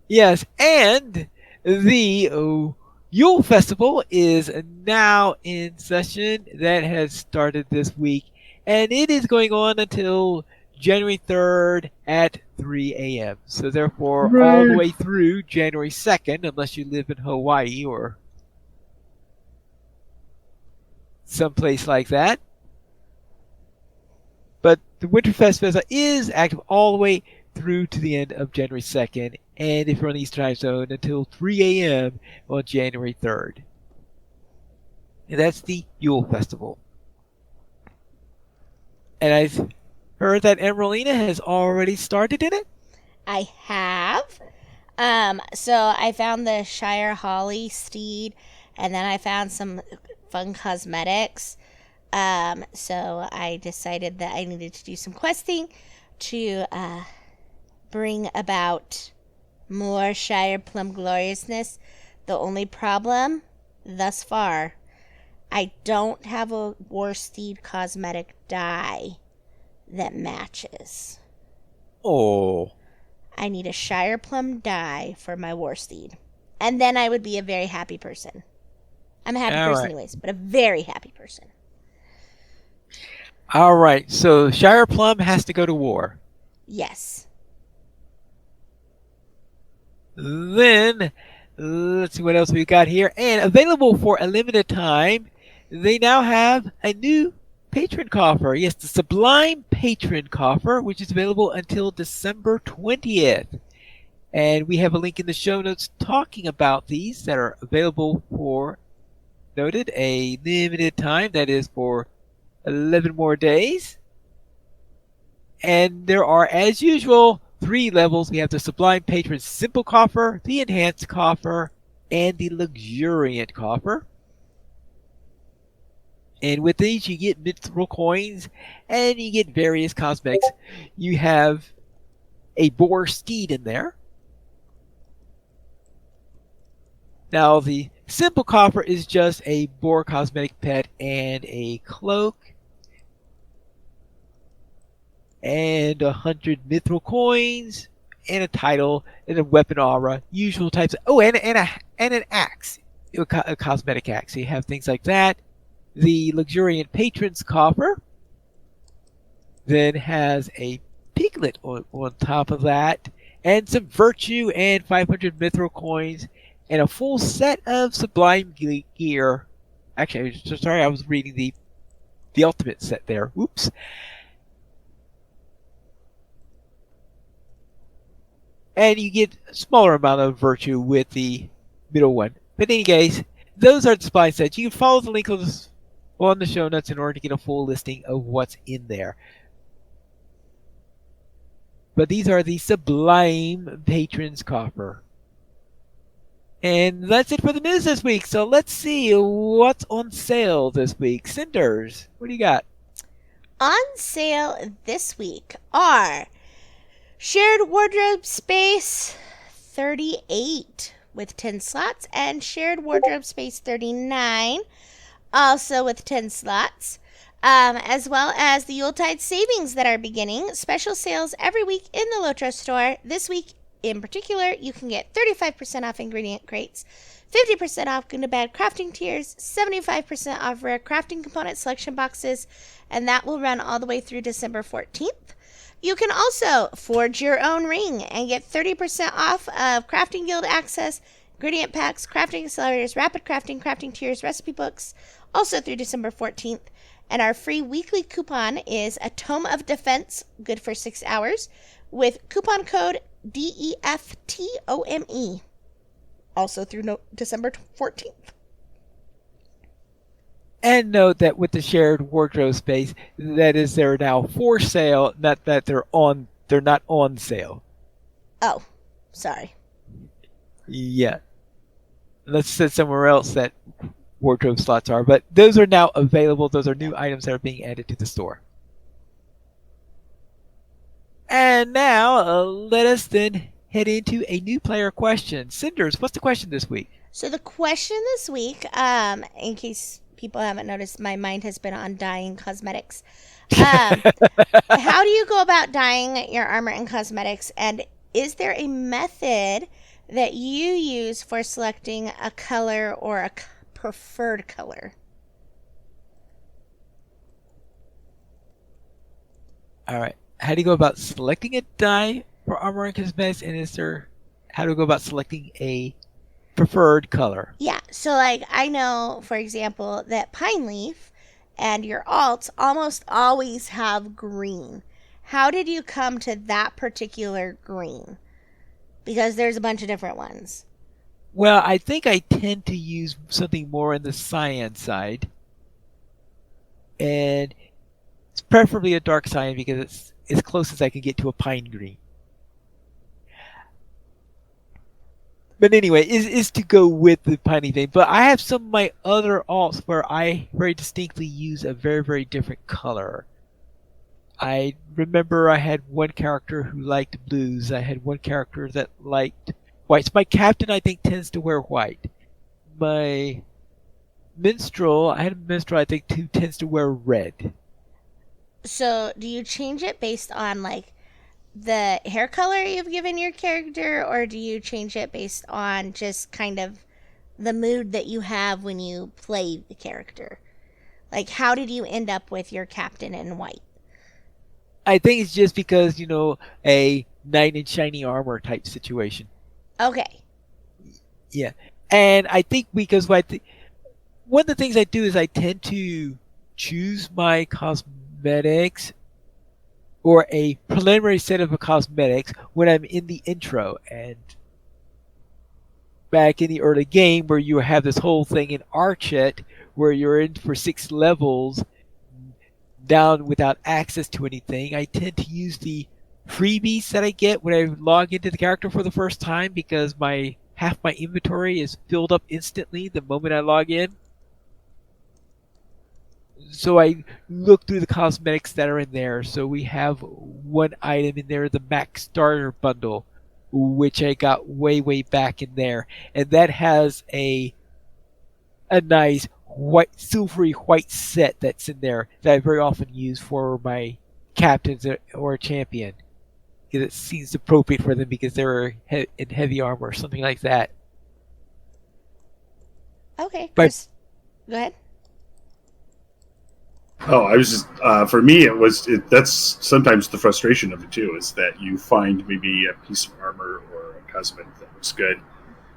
Yes, and the Yule Festival is now in session. That has started this week, and it is going on until January 3rd at 3 a.m. So therefore, all the Right. way through January 2nd, unless you live in Hawaii or someplace like that. But the Winterfest Festival is active all the way through to the end of January 2nd, and if you're on the Eastern Time Zone, until 3 a.m. on January 3rd. And that's the Yule Festival. And I've heard that Emeralina has already started in it? I have. So I found the Shire Holly steed, and then I found some fun cosmetics. So I decided that I needed to do some questing to bring about more Shire Plum gloriousness. The only problem thus far, I don't have a War Steed cosmetic dye that matches. Oh. I need a Shire Plum dye for my War Steed. And then I would be a very happy person. I'm a happy All person right. anyways, but a very happy person. All right, so Shire Plum has to go to war. Yes. Then, let's see what else we got here. And available for a limited time, they now have a new patron coffer. Yes, the Sublime Patron coffer, which is available until December 20th. And we have a link in the show notes talking about these that are available for, noted, a limited time. That is for 11 more days. And there are, as usual, 3 levels. We have the Sublime Patron Simple Coffer, the Enhanced Coffer, and the Luxuriant Coffer. And with these, you get mithril coins, and you get various cosmetics. You have a boar steed in there. Now, the Simple Coffer is just a boar cosmetic pet and a cloak. And 100 mithril coins, and a title, and a weapon aura, usual types. And an axe, a cosmetic axe. So you have things like that. The Luxuriant Patron's coffer then has a piglet on top of that, and some virtue and 500 mithril coins, and a full set of Sublime gear. Actually, I was reading the ultimate set there. Oops. And you get a smaller amount of virtue with the middle one. But in any case, those are the supply sets. You can follow the link on the show notes in order to get a full listing of what's in there. But these are the Sublime Patrons coffer. And that's it for the news this week. So let's see what's on sale this week. Cinders, what do you got? On sale this week are Shared Wardrobe Space 38 with 10 slots, and Shared Wardrobe Space 39 also with 10 slots, as well as the Yuletide savings that are beginning. Special sales every week in the LOTRO store. This week in particular, you can get 35% off ingredient crates, 50% off good and bad crafting tiers, 75% off rare crafting component selection boxes, and that will run all the way through December 14th. You can also forge your own ring and get 30% off of Crafting Guild access, ingredient packs, crafting accelerators, rapid crafting, crafting tiers, recipe books, also through December 14th. And our free weekly coupon is a Tome of Defense, good for 6 hours, with coupon code DEFTOME, also through December 14th. And note that with the shared wardrobe space, that is, they're now for sale, not that they're not on sale. Oh, sorry. Yeah. Let's say somewhere else that wardrobe slots are, but those are now available. Those are new items that are being added to the store. And now let us then head into a new player question. Cinders, what's the question this week? So the question this week, in case people haven't noticed, my mind has been on dyeing cosmetics. How do you go about dyeing your armor and cosmetics? And is there a method that you use for selecting a color or a preferred color? All right. How do you go about selecting a dye for armor and cosmetics? And how do you go about selecting a preferred color? Yeah, so like I know, for example, that Pine Leaf and your alts almost always have green. How did you come to that particular green? Because there's a bunch of different ones. Well, I think I tend to use something more on the cyan side. And it's preferably a dark cyan because it's as close as I can get to a pine green. But anyway, is to go with the piney thing. But I have some of my other alts where I very distinctly use a very, very different color. I remember I had one character who liked blues. I had one character that liked whites. My captain, I think, tends to wear white. My minstrel, I had a minstrel, I think, who tends to wear red. So do you change it based on like the hair color you've given your character, or do you change it based on just kind of the mood that you have when you play the character? Like, how did you end up with your captain in white? I think it's just because, a knight in shiny armor type situation. Okay. Yeah. And I think because one of the things I do is I tend to choose my cosmetics or a preliminary set of cosmetics when I'm in the intro. And back in the early game where you have this whole thing in Archet where you're in for 6 levels down without access to anything, I tend to use the freebies that I get when I log into the character for the first time because half my inventory is filled up instantly the moment I log in. So I look through the cosmetics that are in there. So we have one item in there, the Max Starter Bundle, which I got way, way back in there. And that has a nice silvery white set that's in there that I very often use for my captains or champion. Because it seems appropriate for them because they're in heavy armor or something like that. Okay, Chris, go ahead. Oh, I was just for me. That's sometimes the frustration of it too. Is that you find maybe a piece of armor or a cosmetic that looks good,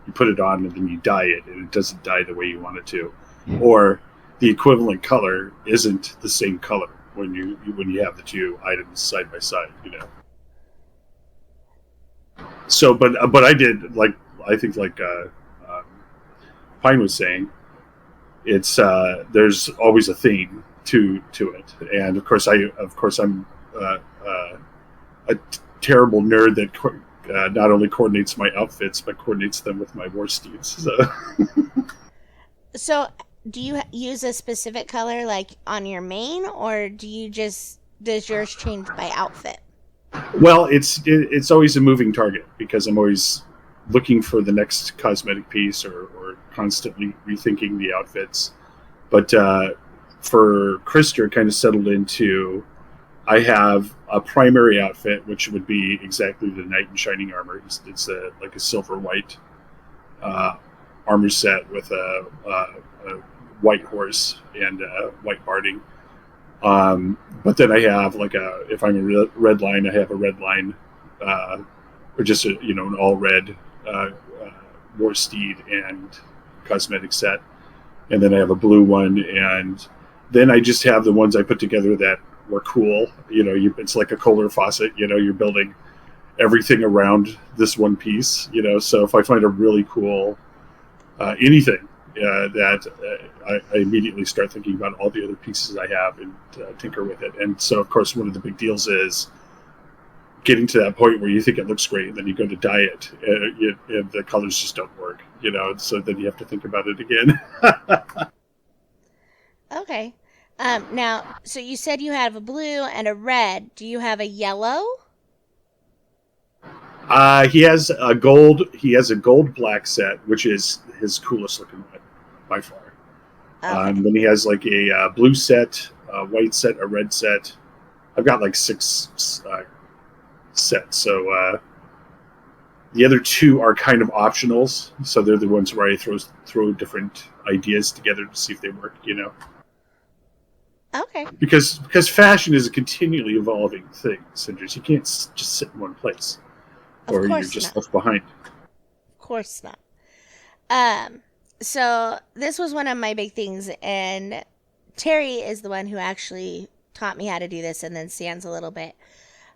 you put it on, and then you dye it, and it doesn't dye the way you want it to, or the equivalent color isn't the same color when you have the two items side by side. So, but I did I think Pine was saying, it's there's always a theme to it, and of course I'm a terrible nerd that not only coordinates my outfits but coordinates them with my war steeds. So do you use a specific color like on your main, or does yours change by outfit? Well, it's always a moving target because I'm always looking for the next cosmetic piece or constantly rethinking the outfits. But for Krister, kind of settled into, I have a primary outfit, which would be exactly the knight in shining armor. It's like a silver white armor set with a white horse and white barding. But then I have if I'm a red line, I have a red line, or just an all red war steed and cosmetic set, and then I have a blue one, and then I just have the ones I put together that were cool. It's like a Kohler faucet. You're building everything around this one piece. So if I find a really cool anything that I immediately start thinking about all the other pieces I have and tinker with it. And so, of course, one of the big deals is getting to that point where you think it looks great, and then you go to dye it, and the colors just don't work. So then you have to think about it again. Okay. Now, so you said you have a blue and a red. Do you have a yellow? He has a gold. He has a gold black set, which is his coolest looking one by far. Okay. Then he has like a blue set, a white set, a red set. I've got like 6 sets. So the other 2 are kind of optionals. So they're the ones where I throw different ideas together to see if they work. Okay. Because fashion is a continually evolving thing, Cinders. You can't just sit in one place, or you're just left behind. Of course not. So this was one of my big things, and Terry is the one who actually taught me how to do this, and then Sans a little bit.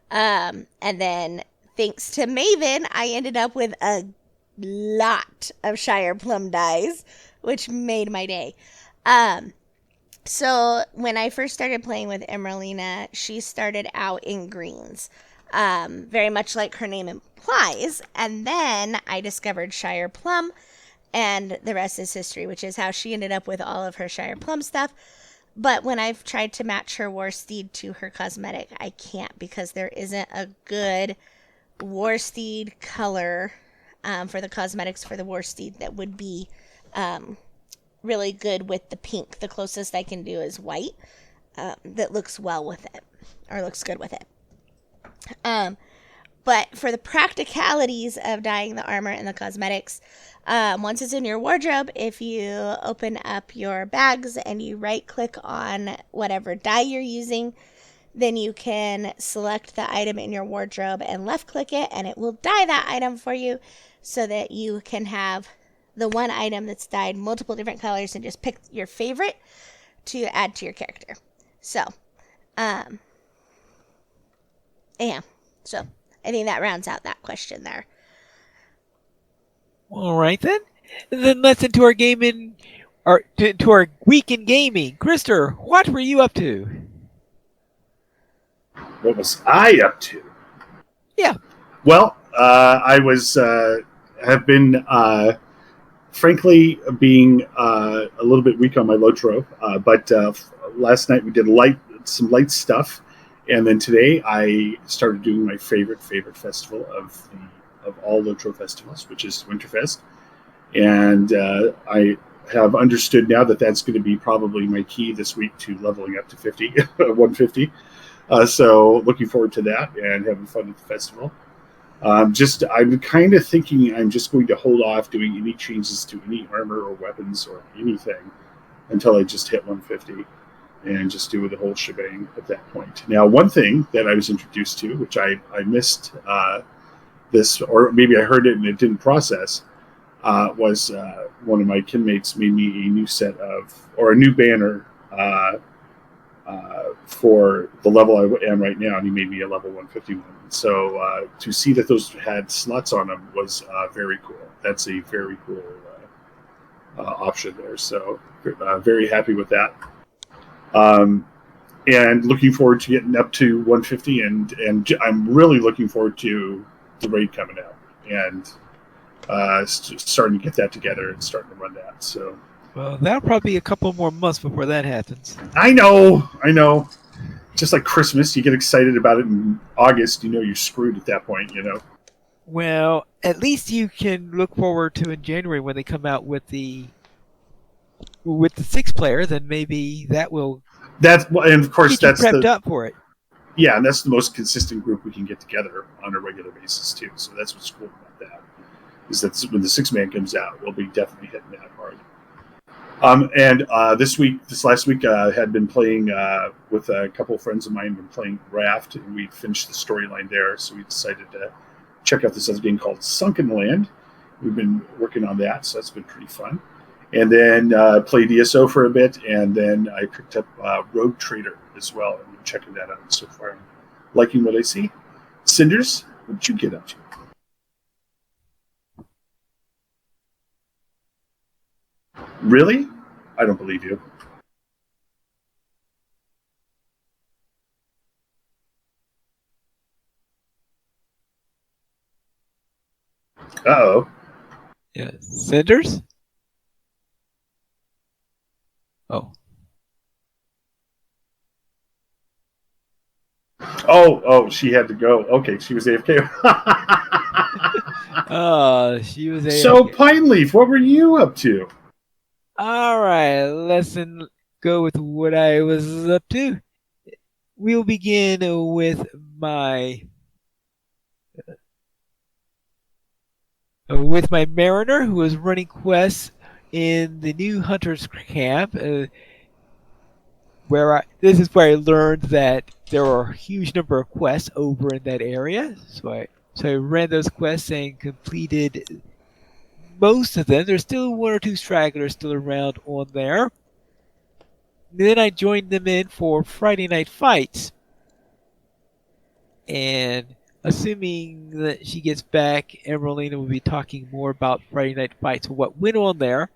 And then thanks to Maven, I ended up with a lot of Shire Plum dyes, which made my day. So when I first started playing with Emeralina, she started out in greens, very much like her name implies. And then I discovered Shire Plum, and the rest is history, which is how she ended up with all of her Shire Plum stuff. But when I've tried to match her war steed to her cosmetic, I can't, because there isn't a good war steed color for the cosmetics for the war steed that would be really good with the pink. The closest I can do is white that looks well with it, or looks good with it. But for the practicalities of dyeing the armor and the cosmetics, once it's in your wardrobe, if you open up your bags and you right click on whatever dye you're using, then you can select the item in your wardrobe and left click it, and it will dye that item for you, so that you can have the one item that's dyed multiple different colors and just pick your favorite to add to your character. So, yeah. So I think that rounds out that question there. All right then. And then let's into our gaming, or to our week in gaming. Krister, what were you up to? What was I up to? Yeah. Well, I was have been frankly being a little bit weak on my LOTRO, but last night we did some light stuff, and then today I started doing my favorite festival of all LOTRO festivals, which is Winterfest, and I have understood now that that's going to be probably my key this week to leveling up to 150. So looking forward to that and having fun at the festival. I'm kind of thinking I'm just going to hold off doing any changes to any armor or weapons or anything until I just hit 150 and just do the whole shebang at that point. Now, one thing that I was introduced to, which I missed this, or maybe I heard it and it didn't process, was one of my kinmates made me a new set or a new banner for the level I am right now, and he made me a level 151. So to see that those had slots on them was very cool. That's a very cool option there. So very happy with that. And looking forward to getting up to 150, and I'm really looking forward to the raid coming out and starting to get that together and starting to run that. So. Well, that'll probably be a couple more months before that happens. I know. Just like Christmas, you get excited about it in August, you're screwed at that point, Well, at least you can look forward to in January when they come out with the 6-player. Then maybe that will. And of course get you prepped up for it. Yeah, and that's the most consistent group we can get together on a regular basis too. So that's what's cool about that. Is that when the 6-man comes out, we'll be definitely hitting that hard. And this last week, had been playing with a couple of friends of mine. Been playing Raft, and we finished the storyline there. So we decided to check out this other game called Sunken Land. We've been working on that, so that's been pretty fun. And then played ESO for a bit, and then I picked up Rogue Trader as well. And I'm checking that out so far. I'm liking what I see. Cinders, what did you get up to? Really? I don't believe you. Uh-oh. Yeah, Cinders. Oh, Oh, she had to go. Okay, she was AFK. she was So, Pineleaf, what were you up to? All right, go with what I was up to. We'll begin with my mariner who was running quests in the new hunters camp. This is where I learned that there are a huge number of quests over in that area. So I ran those quests and completed most of them. There's still one or two stragglers still around on there. Then I joined them in for Friday night fights. And assuming that she gets back, Emeralina will be talking more about Friday night fights and what went on there.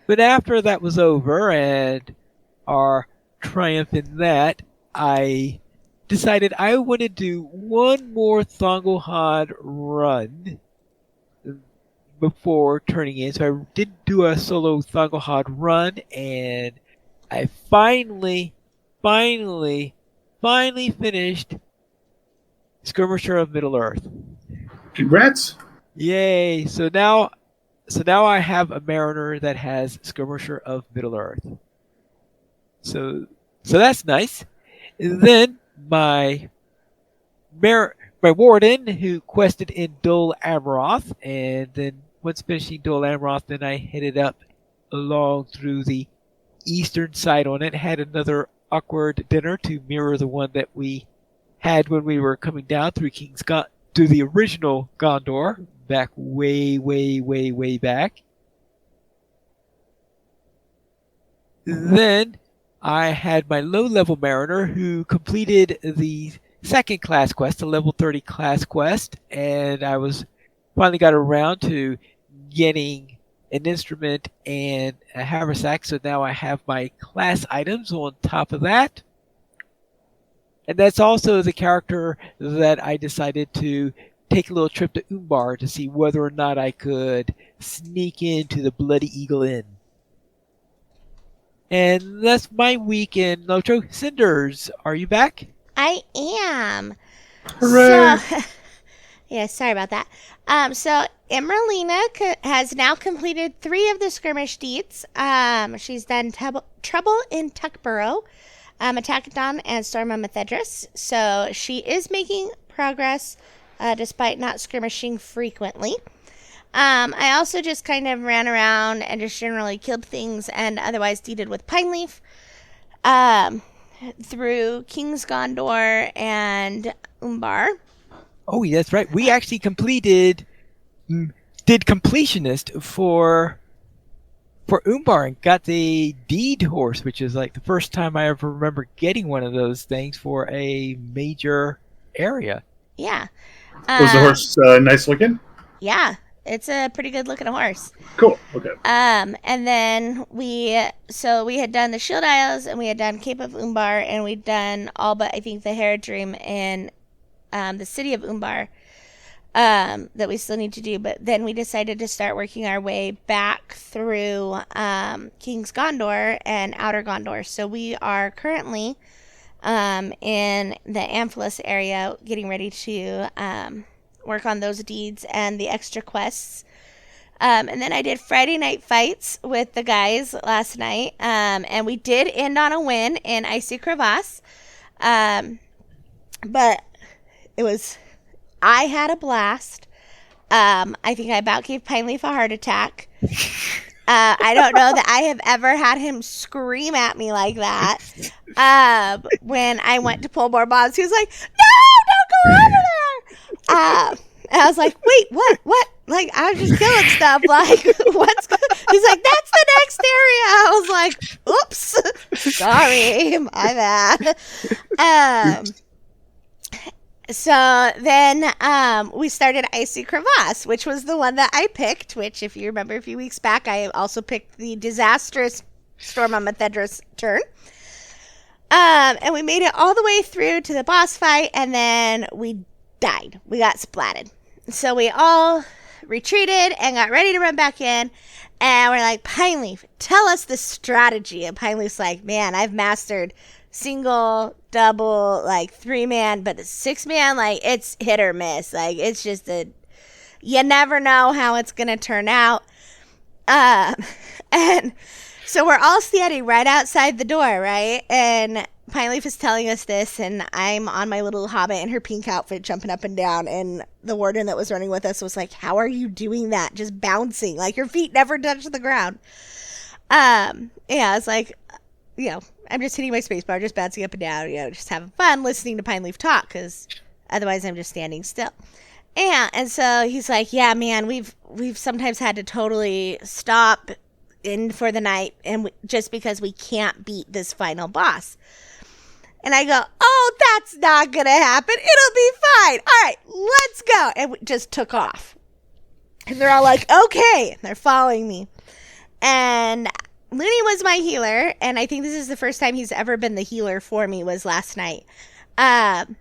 But after that was over and our triumph in that, I decided I want to do one more Thongolhod run before turning in. So I did do a solo Thongolhod run, and I finally finished Skirmisher of Middle Earth. Congrats. Yay! So now I have a mariner that has Skirmisher of Middle Earth. So that's nice. And then my warden who quested in Dol Amroth, and then once finishing Dol Amroth, then I headed up along through the eastern side on it, had another awkward dinner to mirror the one that we had when we were coming down through to the original Gondor, back way back. Then I had my low-level mariner who completed the second class quest, the level 30 class quest, and I finally got around to getting an instrument and a haversack, so now I have my class items on top of that. And that's also the character that I decided to take a little trip to Umbar to see whether or not I could sneak into the Bloody Eagle Inn. And that's my week in LOTRO. Cinders, are you back? I am. Hooray! So, yeah, sorry about that. So Emeralina has now completed 3 of the skirmish deeds. She's done Trouble in Tuckborough, Attack at Dawn, and Storm on Methedras. So she is making progress despite not skirmishing frequently. I also just kind of ran around and just generally killed things and otherwise deeded with Pineleaf through King's Gondor and Umbar. Oh, that's right. We actually did completionist for Umbar and got the deed horse, which is like the first time I ever remember getting one of those things for a major area. Yeah. Was the horse nice looking? Yeah, it's a pretty good looking horse. Cool. Okay. And then we had done the Shield Isles, and we had done Cape of Umbar, and we'd done all but I think the Herodream and the city of Umbar that we still need to do. But then we decided to start working our way back through King's Gondor and Outer Gondor. So we are currently in the Amphilis area getting ready to work on those deeds and the extra quests. And then I did Friday night fights with the guys last night. And we did end on a win in Icy Crevasse. But I had a blast. I think I about gave Pineleaf a heart attack. I don't know that I have ever had him scream at me like that. When I went to pull more bombs, he was like, "No, don't go over there." And I was like, "Wait, what? Like, I was just killing stuff. Like, what's?" He's like, "That's the next area." I was like, "Oops, sorry, my bad." So then we started Icy Crevasse, which was the one that I picked, which, if you remember a few weeks back, I also picked the disastrous Storm on Methedras turn. And we made it all the way through to the boss fight, and then we died. We got splatted. So we all retreated and got ready to run back in, and we're like, Pineleaf, tell us the strategy. And Pineleaf's like, man, I've mastered single, double, like 3-man, but the 6-man, like, it's hit or miss. Like, it's just you never know how it's gonna turn out. And so we're all standing right outside the door, right? And Pineleaf is telling us this, and I'm on my little hobbit in her pink outfit jumping up and down, and the warden that was running with us was like, how are you doing that? Just bouncing, like your feet never touch the ground. Yeah, it's like, I'm just hitting my space bar, just bouncing up and down, just having fun listening to Pineleaf talk, because otherwise I'm just standing still. And so he's like, yeah, man, we've sometimes had to totally stop in for the night, and just because we can't beat this final boss. And I go, oh, that's not gonna happen. It'll be fine. All right, let's go. And we just took off. And they're all like, okay. They're following me. And Looney was my healer, and I think this is the first time he's ever been the healer for me, was last night. And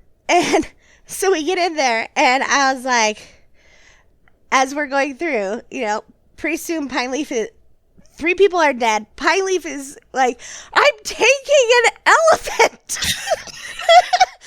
so we get in there, and I was like, as we're going through, pretty soon Pineleaf is, 3 people are dead. Pineleaf is like, I'm taking an elephant.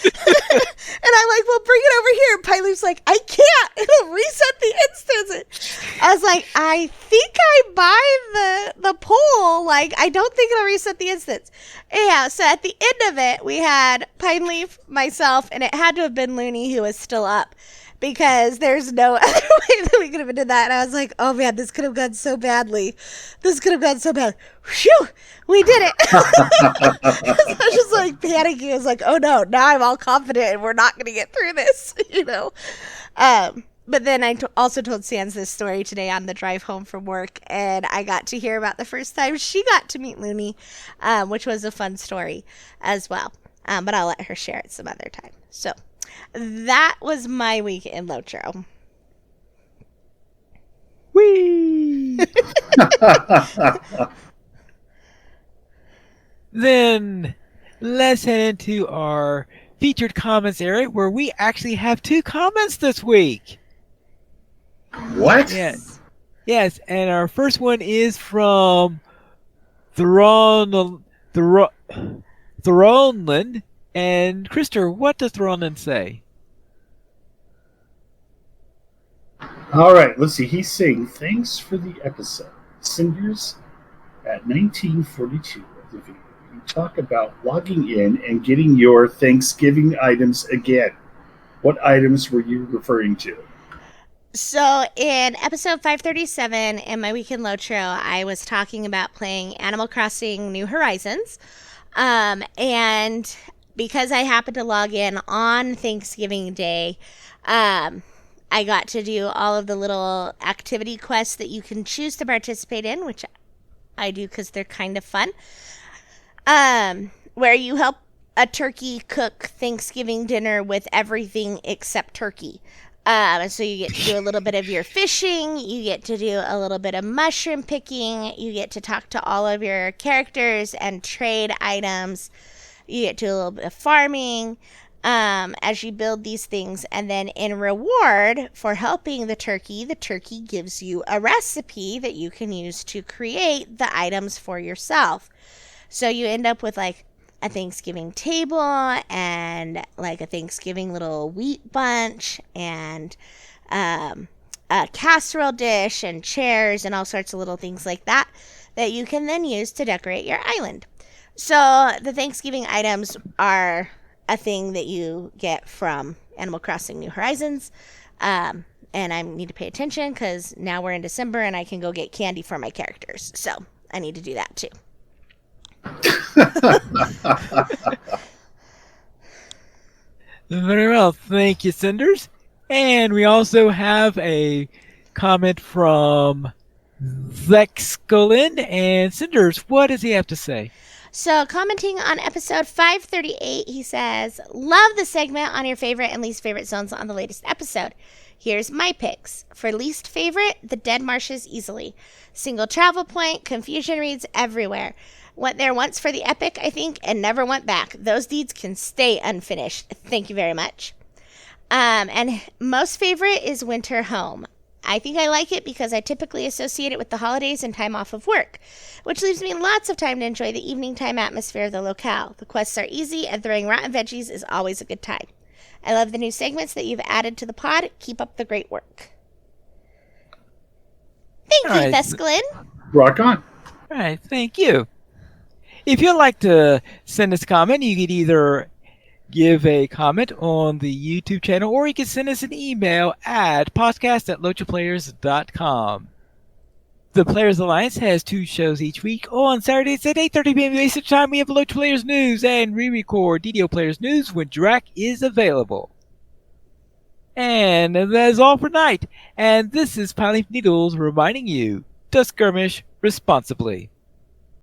And I'm like, well, bring it over here. Pineleaf's like, I can't. It'll reset the instance. I was like, I think I buy the pole. Like, I don't think it'll reset the instance. Yeah, so at the end of it, we had Pineleaf, myself, and it had to have been Looney who was still up, because there's no other way that we could have done that. And I was like, oh man, this could have gone so badly. This could have gone so bad. Phew, we did it. I was just like panicking. I was like, oh no, now I'm all confident and we're not going to get through this, But then I also told Sans this story today on the drive home from work, and I got to hear about the first time she got to meet Looney, which was a fun story as well. But I'll let her share it some other time. So that was my week in LOTRO. Whee! Then let's head into our featured comments area, where we actually have 2 comments this week. What? Yes, and our first one is from Thronland. And Krister, what does Thronland say? All right, let's see. He's saying, thanks for the episode. Cinders at 1942 of the video. You talk about logging in and getting your Thanksgiving items again. What items were you referring to? So in episode 537 in my week in LOTRO, I was talking about playing Animal Crossing New Horizons. And because I happened to log in on Thanksgiving Day, I got to do all of the little activity quests that you can choose to participate in, which I do because they're kind of fun. Where you help a turkey cook Thanksgiving dinner with everything except turkey. So you get to do a little bit of your fishing, you get to do a little bit of mushroom picking, you get to talk to all of your characters and trade items, you get to do a little bit of farming as you build these things, and then in reward for helping the turkey gives you a recipe that you can use to create the items for yourself. So you end up with like a Thanksgiving table and like a Thanksgiving little wheat bunch and a casserole dish and chairs and all sorts of little things like that you can then use to decorate your island. So the Thanksgiving items are a thing that you get from Animal Crossing New Horizons. and I need to pay attention because now we're in December and I can go get candy for my characters. So I need to do that too. Very well. Thank you, Cinders. And we also have a comment from Zexcolin. And Cinders, what does he have to say? So, commenting on episode 538, he says, "Love the segment on your favorite and least favorite zones on the latest episode. Here's my picks. For least favorite, the Dead Marshes easily. Single travel point, confusion reads everywhere. Went there once for the epic, I think, and never went back. Those deeds can stay unfinished. Thank you very much." And most favorite is Winter Home. I think I like it because I typically associate it with the holidays and time off of work, which leaves me lots of time to enjoy the evening time atmosphere of the locale. The quests are easy, and throwing rotten veggies is always a good time. I love the new segments that you've added to the pod. Keep up the great work. Thank you, Thescalin. Rock on. All right, thank you. If you'd like to send us a comment, you could either give a comment on the YouTube channel, or you can send us an email at podcast@lotraplayers.com. The Players Alliance has 2 shows each week. On Saturdays at 8:30 p.m. Eastern Time, we have LOTRO Players News, and re-record DDO Players News when Drac is available. And that is all for tonight. And this is Pine Leaf Needles reminding you to skirmish responsibly.